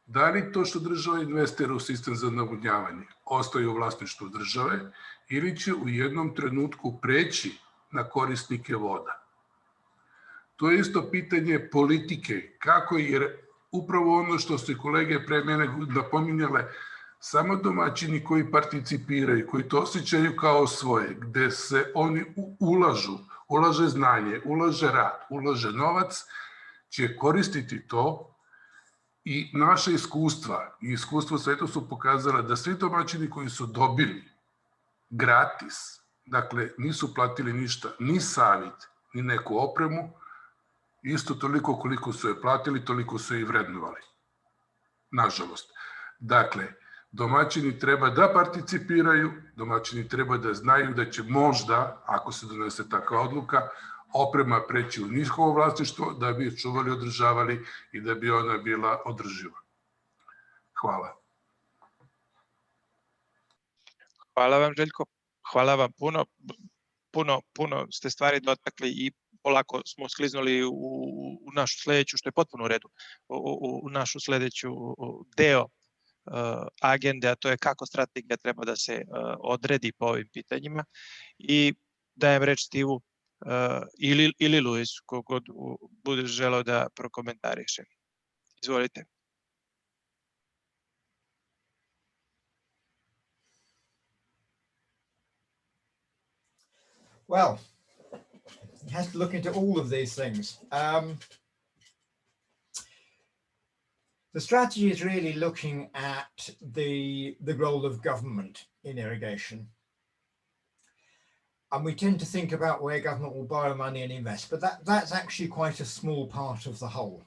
S11: da li to što država investira u sistem za navodnjavanje ostaje u vlasništvu države ili će u jednom trenutku preći na korisnike voda? To je isto pitanje politike, kako, jer upravo ono što su kolege pre mene napominjale, samo domaćini koji participiraju, koji to osjećaju kao svoje, gde se oni ulaže znanje, ulaže rad, ulaže novac, će koristiti to. I naše iskustva i iskustvo sveta su pokazala da svi domaćini koji su dobili gratis, dakle nisu platili ništa, ni savjet, ni neku opremu, isto toliko koliko su je platili, toliko su je i vrednovali. Nažalost. Dakle, domaćini treba da participiraju, domaćini treba da znaju da će možda, ako se donese takva odluka, oprema preći u njihovo vlasništvo da bi je čuvali, održavali i da bi ona bila održiva. Hvala.
S2: Hvala vam, Željko. Hvala vam puno ste stvari dotakli i polako smo skliznuli u našu sledeću, što je potpuno u redu, u našu sledeću deo agende, a to je kako strategija treba da se odredi po ovim pitanjima. I dajem reč Stivu ili Luisu, kogod bude želeo da prokomentariše. Izvolite.
S5: Well, he has to look into all of these things. The strategy is really looking at the role of government in irrigation. And we tend to think about where government will borrow money and invest, but that's actually quite a small part of the whole.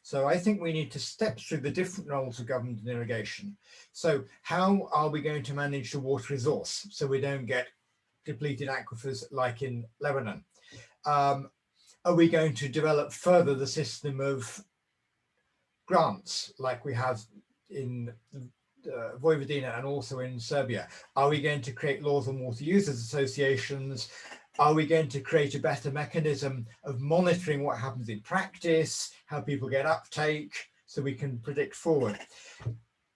S5: So I think we need to step through the different roles of government in irrigation. So how are we going to manage the water resource so we don't get depleted aquifers like in Lebanon? Are we going to develop further the system of grants like we have in Vojvodina and also in Serbia? Are we going to create laws on water users associations? Are we going to create a better mechanism of monitoring what happens in practice, how people get uptake, so we can predict forward?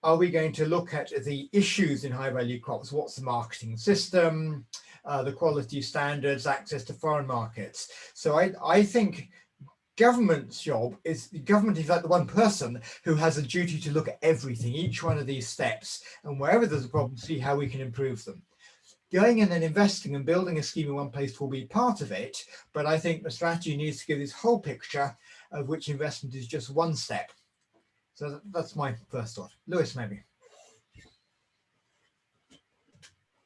S5: Are we going to look at the issues in high value crops? What's the marketing system, the quality standards, access to foreign markets? So I think government's job is, government is like the one person who has a duty to look at everything, each one of these steps, and wherever there's a problem, see how we can improve them. Going in and investing and building a scheme in one place will be part of it, but I think the strategy needs to give this whole picture of which investment is just one step. So that's my first thought. Luis, maybe.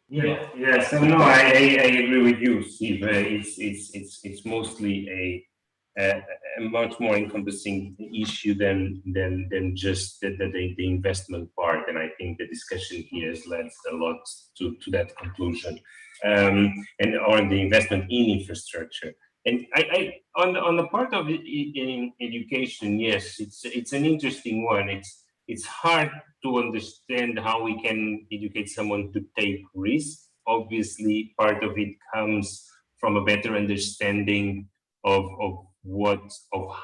S6: Yeah, so no, I agree with you, Steve. It's mostly a much more encompassing issue than just the investment part, and I think the discussion here has led a lot to that conclusion, and on the investment in infrastructure. And I on the part of in education, yes, it's an interesting one. It's hard to understand how we can educate someone to take risks. Obviously, part of it comes from a better understanding of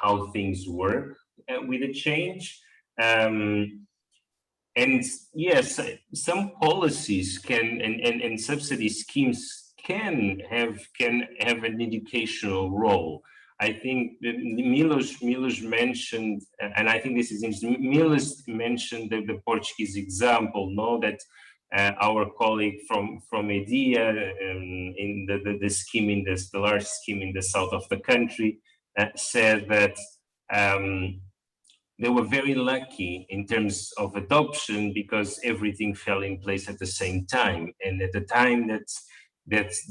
S6: how things work with a change. And yes, some policies can and subsidy schemes can have an educational role. I think Miloš mentioned, and I think this is interesting. Miloš mentioned the Portuguese example. No, that our colleague from EDIA in the scheme in the large scheme in the south of the country said that they were very lucky in terms of adoption because everything fell in place at the same time, and at the time that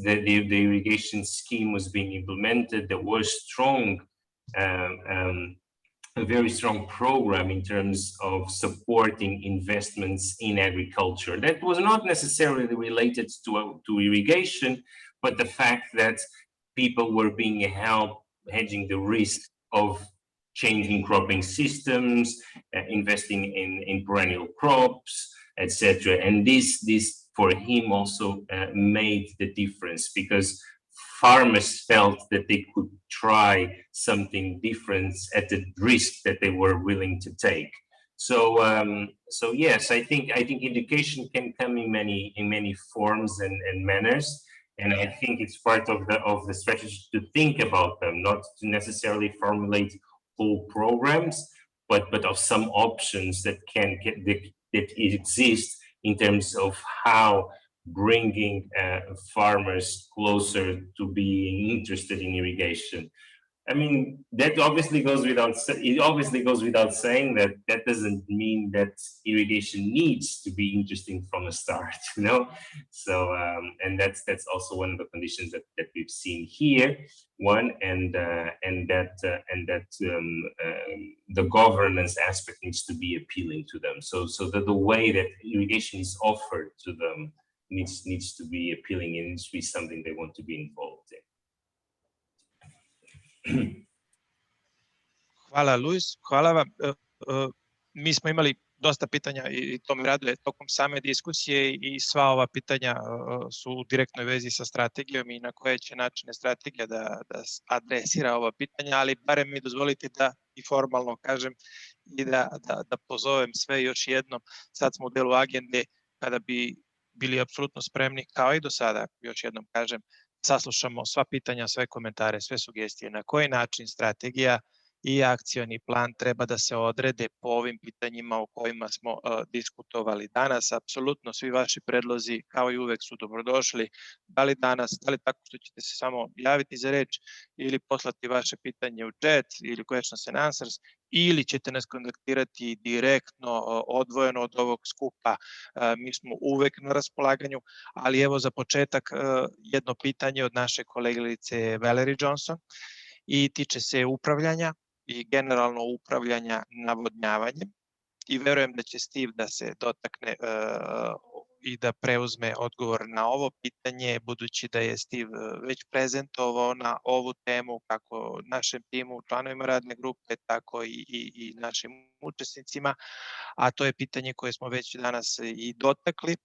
S6: the irrigation scheme was being implemented, there was a very strong program in terms of supporting investments in agriculture. That was not necessarily related to irrigation, but the fact that people were being helped hedging the risk of changing cropping systems, investing in perennial crops, etc. And this for him also made the difference, because farmers felt that they could try something different at the risk that they were willing to take. So yes, I think education can come in many forms and manners, and I think it's part of the strategy to think about them, not to necessarily formulate whole programs, but of some options that exist in terms of how bringing farmers closer to being interested in irrigation. I mean, that obviously goes without saying that that doesn't mean that irrigation needs to be interesting from the start, you know. So and that's also one of the conditions that we've seen here. One, and that the governance aspect needs to be appealing to them. So that the way that irrigation is offered to them needs to be appealing, and needs to be something they want to be involved in.
S2: Hvala, Luis, hvala vam. Mi smo imali dosta pitanja i to me raduje tokom same diskusije, i sva ova pitanja su u direktnoj vezi sa strategijom i na koje će načine strategija da adresira ova pitanja, ali barem mi dozvolite da i formalno kažem i da pozovem sve još jednom. Sad smo u delu agende kada bi bili apsolutno spremni, kao i do sada, još jednom kažem, saslušamo sva pitanja, sve komentare, sve sugestije, na koji način strategija i akcioni plan treba da se odrede po ovim pitanjima o kojima smo diskutovali danas. Apsolutno svi vaši predlozi, kao i uvek, su dobrodošli. Da li danas, da li tako što ćete se samo javiti za reč ili poslati vaše pitanje u chat ili questions and answers, ili ćete nas kontaktirati direktno, odvojeno od ovog skupa. Mi smo uvek na raspolaganju, ali evo za početak jedno pitanje od naše koleginice Valerie Johnson i tiče se upravljanja i generalno upravljanja navodnjavanjem. I verujem da će Stiv da se dotakne i da preuzme odgovor na ovo pitanje, budući da je Stiv već prezentovao na ovu temu kako našem timu, članovima radne grupe, tako i našim učesnicima, a to je pitanje koje smo već danas i dotakli.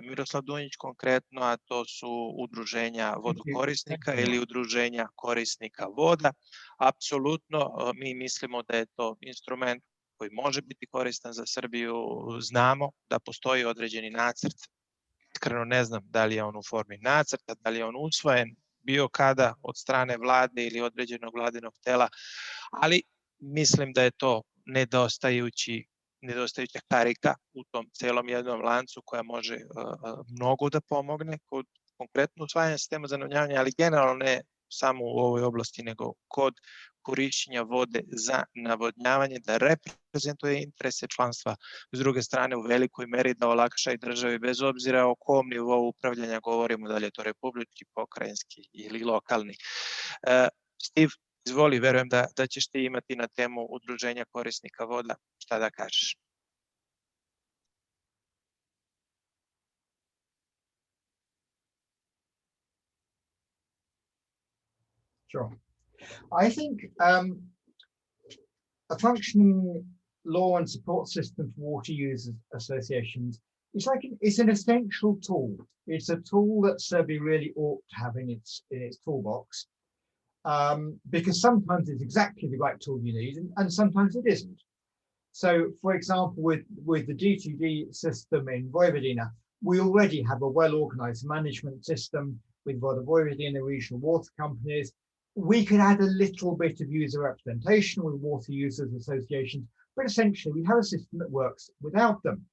S2: Miroslav Dunjić konkretno, a to su udruženja vodokorisnika ili udruženja korisnika voda. Apsolutno, mi mislimo da je to instrument koji može biti koristan za Srbiju. Znamo da postoji određeni nacrt, iskreno ne znam da li je on u formi nacrta, da li je on usvojen bio kada od strane vlade ili određenog vladinog tela, ali mislim da je to nedostajuća karika u tom celom jednom lancu koja može mnogo da pomogne kod konkretno usvajanja sistema za navodnjavanje, ali generalno ne samo u ovoj oblasti, nego kod korišćenja vode za navodnjavanje, da reprezentuje interese članstva, s druge strane u velikoj meri da olakša i državi, bez obzira o kom nivou upravljanja govorimo, da li je to republički, pokrajinski ili lokalni. Stiv, izvoli, verujem da ćeš ti imati na temu udruženja korisnika voda šta da kažeš.
S5: Sure. I think a functioning law and support system for water users associations it's an essential tool. It's a tool that Serbia really ought to have in its toolbox, because sometimes it's exactly the right tool you need, and sometimes it isn't. So, for example, with the D2D system in Vojvodina, we already have a well-organized management system with Vojvodina regional water companies. We could add a little bit of user representation with water users associations, but essentially we have a system that works without them.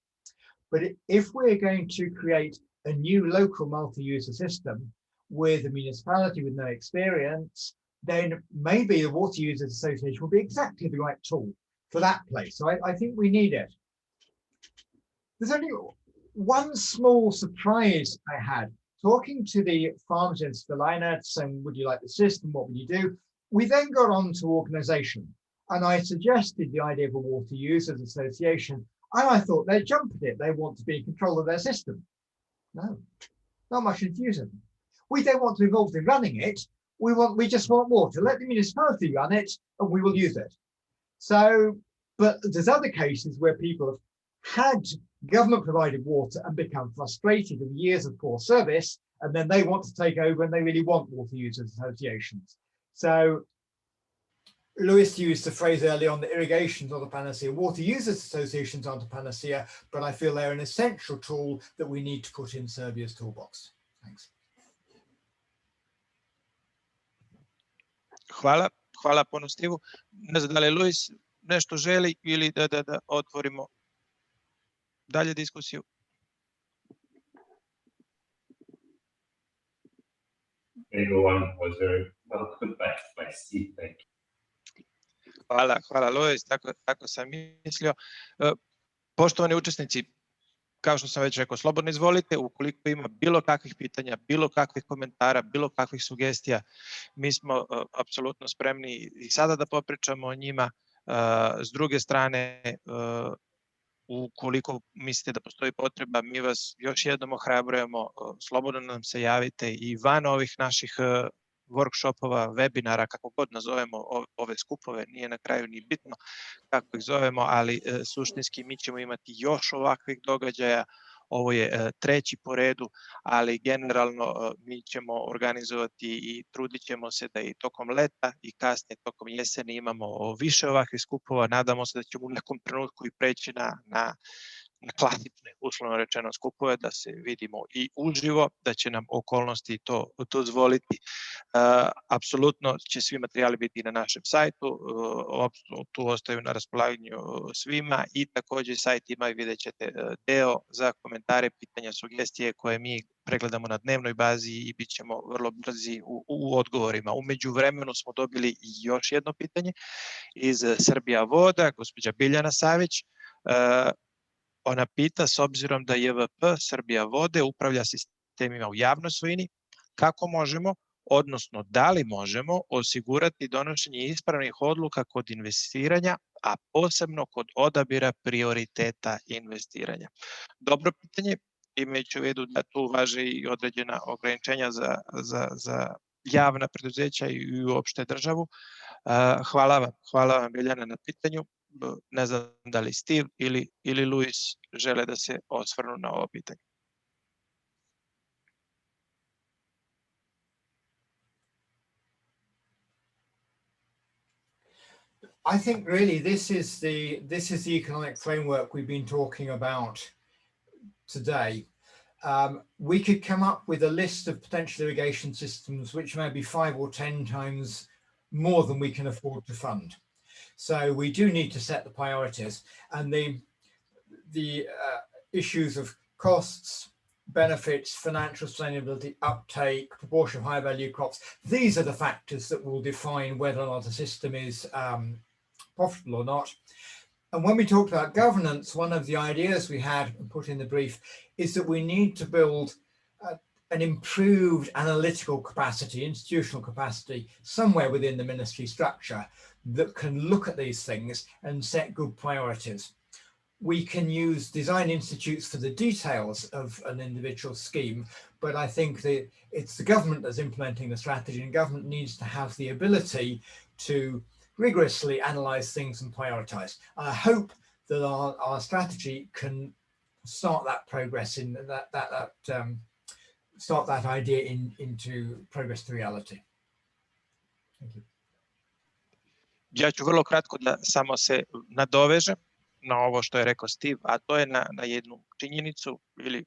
S5: But if we're going to create a new local multi-user system with a municipality with no experience, then maybe the water users association will be exactly the right tool for that place. So I think we need it. There's only one small surprise I had. Talking to the farmers in Svilajnac saying, would you like the system? What would you do? We then got on to organization, and I suggested the idea of a water users association, and I thought they'd jump at it. They want to be in control of their system. No, not much enthusiasm. We don't want to be involved in running it. We just want water. Let the municipality run it, and we will use it. So, but there's other cases where people have had government provided water and become frustrated with years of poor service, and then they want to take over and they really want water users associations. So Luis used the phrase earlier on, the irrigation's not a panacea. Water users associations aren't a panacea, but I feel they're an essential tool that we need to put in Serbia's toolbox. Thanks.
S2: Hvala puno Stivu. Ne znam da li Luis nešto želi ili da otvorimo dalje diskusiju.
S6: Everyone was very well put by Steve. Thank you.
S2: Hvala Luis, tako sam mislio. Poštovani učesnici, kao što sam već rekao, slobodno izvolite, ukoliko ima bilo kakvih pitanja, bilo kakvih komentara, bilo kakvih sugestija, mi smo apsolutno spremni i sada da popričamo o njima. S druge strane, ukoliko mislite da postoji potreba, mi vas još jednom ohrabrujemo, slobodno nam se javite i van ovih naših workshopova, webinara, kako god nazovemo ove skupove, nije na kraju ni bitno kako ih zovemo, ali suštinski mi ćemo imati još ovakvih događaja. Ovo je treći po redu, ali generalno mi ćemo organizovati i trudit ćemo se da i tokom leta i kasnije tokom jeseni imamo više ovakvih skupova. Nadamo se da ćemo u nekom trenutku i preći klasične, uslovno rečeno, skupove, da se vidimo i uživo, da će nam okolnosti to dozvoliti. Apsolutno će svi materijali biti na našem sajtu, tu ostaju na raspolaganju svima i takođe sajt ima i vidjet ćete deo za komentare, pitanja, sugestije koje mi pregledamo na dnevnoj bazi i bit ćemo vrlo brzi u odgovorima. U međuvremenu smo dobili još jedno pitanje iz Srbija voda, gospođa Biljana Savić. Ona pita, s obzirom da JVP Srbija vode upravlja sistemima u javnoj svojini, kako možemo, odnosno da li možemo osigurati donošenje ispravnih odluka kod investiranja, a posebno kod odabira prioriteta investiranja? Dobro pitanje, imajući u vidu da tu važe i određena ograničenja za javna preduzeća i uopšte državu. Hvala vam Biljana na pitanju. Ne znam da li Stiv ili Luis žele da se osvrnu na ovo pitanje.
S5: I think really this is the economic framework we've been talking about today. We could come up with a list of potential irrigation systems which may be 5 or 10 times more than we can afford to fund. So we do need to set the priorities, and the issues of costs, benefits, financial sustainability, uptake, proportion of high value crops. These are the factors that will define whether or not a system is profitable or not. And when we talked about governance, one of the ideas we had put in the brief is that we need to build an improved analytical capacity, institutional capacity, somewhere within the ministry structure that can look at these things and set good priorities. We can use design institutes for the details of an individual scheme, but I think that it's the government that's implementing the strategy, and government needs to have the ability to rigorously analyze things and prioritize. I hope that our strategy can start that progress in start that idea into progress to reality. Thank you.
S2: Ja ću vrlo kratko da samo se nadovežem na ovo što je rekao Stiv, a to je na jednu činjenicu ili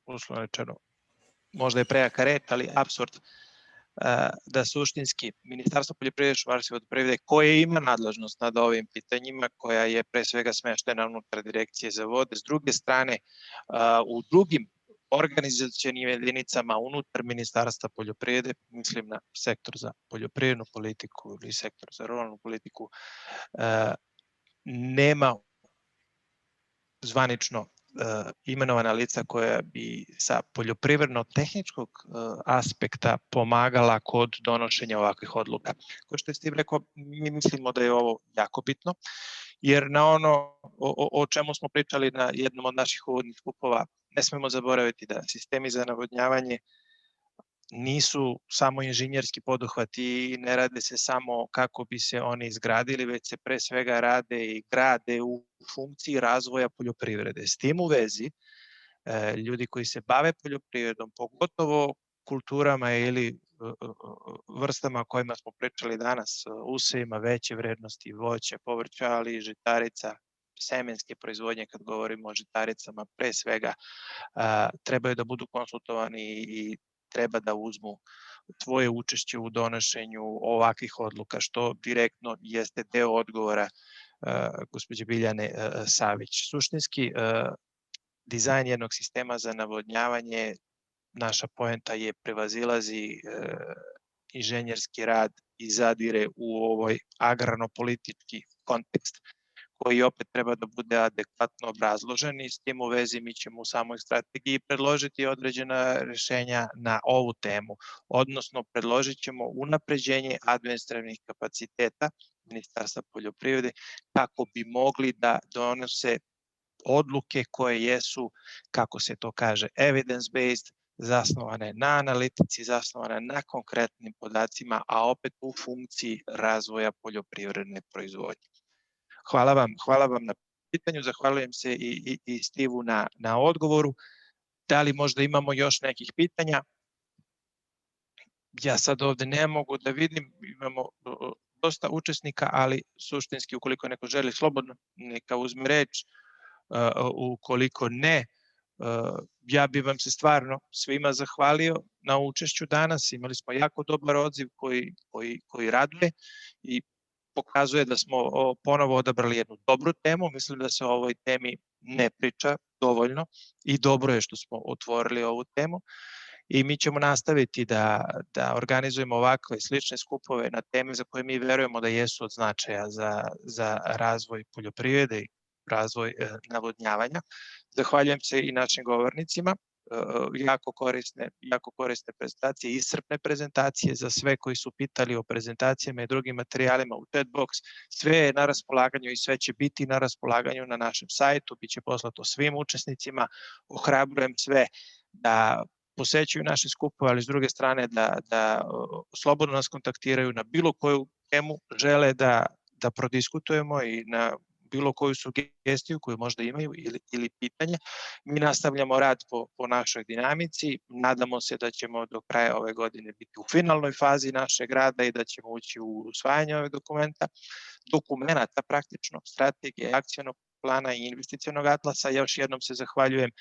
S2: uslovno rečeno, možda je prejaka reč, ali apsurd, da suštinski Ministarstvo poljoprivrede, šumarstva i vodoprivrede, koje ima nadležnost nad ovim pitanjima, koja je pre svega smeštena unutar Direkcije za vode, s druge strane u drugim organizacionim jedinicama unutar Ministarstva poljoprivrede, mislim na sektor za poljoprivrednu politiku ili sektor za ruralnu politiku, nema zvanično imenovana lica koja bi sa poljoprivredno-tehničkog aspekta pomagala kod donošenja ovakvih odluka. Kao što je Stiv rekao, mi mislimo da je ovo jako bitno, jer na ono o čemu smo pričali na jednom od naših uvodnih skupova, ne smemo zaboraviti da sistemi za navodnjavanje nisu samo inženjerski poduhvati i ne rade se samo kako bi se oni izgradili, već se pre svega rade i grade u funkciji razvoja poljoprivrede. S tim u vezi, ljudi koji se bave poljoprivredom, pogotovo kulturama ili vrstama o kojima smo pričali danas, usevima veće vrednosti, voća, povrća, ali i žitarica, semenske proizvodnje, kad govorimo o žitaricama, pre svega trebaju da budu konsultovani i treba da uzmu tvoje učešće u donošenju ovakvih odluka, što direktno jeste deo odgovora gospođe Biljane Savić. Suštinski, dizajn jednog sistema za navodnjavanje, naša poenta je prevazilazi inženjerski rad i zadire u ovoj agrarno-politički kontekst, koji opet treba da bude adekvatno obrazložen, i s tim u vezi mi ćemo u samoj strategiji predložiti određena rešenja na ovu temu, odnosno predložit ćemo unapređenje administrativnih kapaciteta Ministarstva poljoprivrede kako bi mogli da donose odluke koje jesu, kako se to kaže, evidence-based, zasnovane na analitici, zasnovane na konkretnim podacima, a opet u funkciji razvoja poljoprivredne proizvodnje. Hvala vam na pitanju, zahvaljujem se i Stivu na odgovoru. Da li možda imamo još nekih pitanja? Ja sad ovde ne mogu da vidim, imamo dosta učesnika, ali suštinski ukoliko neko želi slobodno neka uzme reč. Ukoliko ne, ja bih vam se stvarno svima zahvalio na učešću danas. Imali smo jako dobar odziv koji raduje i pokazuje da smo ponovo odabrali jednu dobru temu. Mislim da se o ovoj temi ne priča dovoljno i dobro je što smo otvorili ovu temu. I mi ćemo nastaviti da organizujemo ovakve slične skupove na teme za koje mi verujemo da jesu od značaja za razvoj poljoprivrede i razvoj navodnjavanja. Zahvaljujem se i našim govornicima. Jako korisne prezentacije, iscrpne prezentacije za sve koji su pitali o prezentacijama i drugim materijalima u chat box. Sve je na raspolaganju i sve će biti na raspolaganju na našem sajtu, biće poslato svim učesnicima. Ohrabrujem sve da posećuju naše skupove, ali s druge strane da slobodno nas kontaktiraju na bilo koju temu žele da prodiskutujemo i na bilo koju sugestiju koju možda imaju ili pitanje. Mi nastavljamo rad po našoj dinamici. Nadamo se da ćemo do kraja ove godine biti u finalnoj fazi našeg rada i da ćemo ući u usvajanje ovog dokumenta praktično, strategije, akcionog plana i investicionog atlasa. Još jednom se zahvaljujem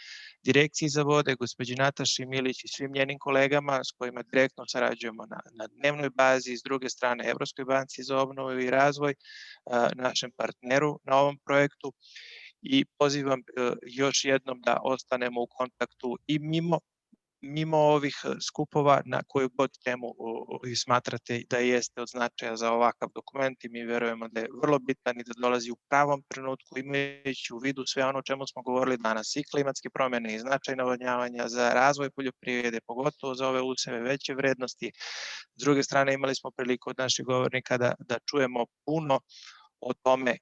S2: Direkciji za vode, gospođi Nataši Milić i svim njenim kolegama s kojima direktno sarađujemo na dnevnoj bazi, s druge strane Evropskoj banci za obnovu i razvoj, našem partneru na ovom projektu i pozivam još jednom da ostanemo u kontaktu i mimo ovih skupova na koju god temu smatrate da jeste od značaja za ovakav dokument i mi verujemo da je vrlo bitan i da dolazi u pravom trenutku imajući u vidu sve ono o čemu smo govorili danas i klimatske promjene i značaj navodnjavanja za razvoj poljoprivrede, pogotovo za ove useve veće vrednosti. S druge strane imali smo priliku od naših govornika da čujemo puno o tome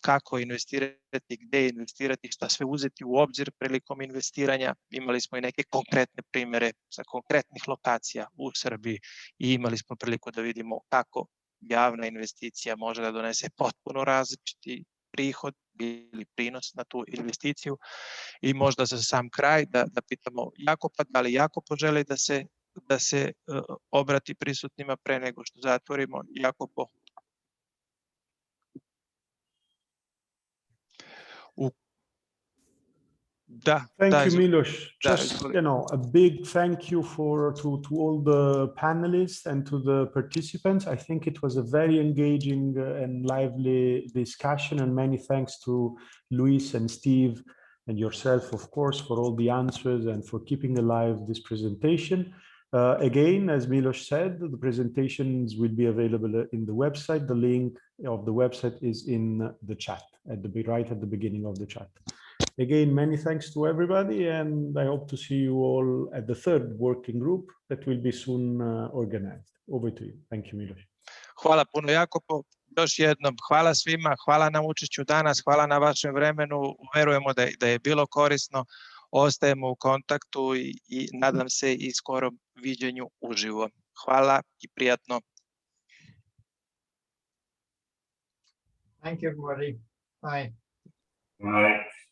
S2: kako investirati, gde investirati, šta sve uzeti u obzir prilikom investiranja. Imali smo i neke konkretne primere sa konkretnih lokacija u Srbiji i imali smo priliku da vidimo kako javna investicija može da donese potpuno različiti prihod ili prinos na tu investiciju. I možda za sam kraj da pitamo Jakopa da li Jakop želi da se obrati prisutnima pre nego što zatvorimo. Jakopo.
S4: Thank you, Miloš. Just, a big thank you to all the panelists and to the participants. I think it was a very engaging and lively discussion, and many thanks to Luis and Steve and yourself, of course, for all the answers and for keeping alive this presentation. Again, as Miloš said, the presentations will be available in the website. The link of the website is in the chat, right at the beginning of the chat. Again, many thanks to everybody, and I hope to see you all at the third working group that will be soon organized. Over to you. Thank you, Miloš.
S2: Hvala puno, Jakopo. Još jednom, hvala svima, hvala na učešću danas, hvala na vašem vremenu. Verujemo da je bilo korisno. Ostajemo u kontaktu i nadam se i skorom viđenju uživo. Hvala i prijatno.
S5: Thank you, everybody. Bye.
S6: Bye.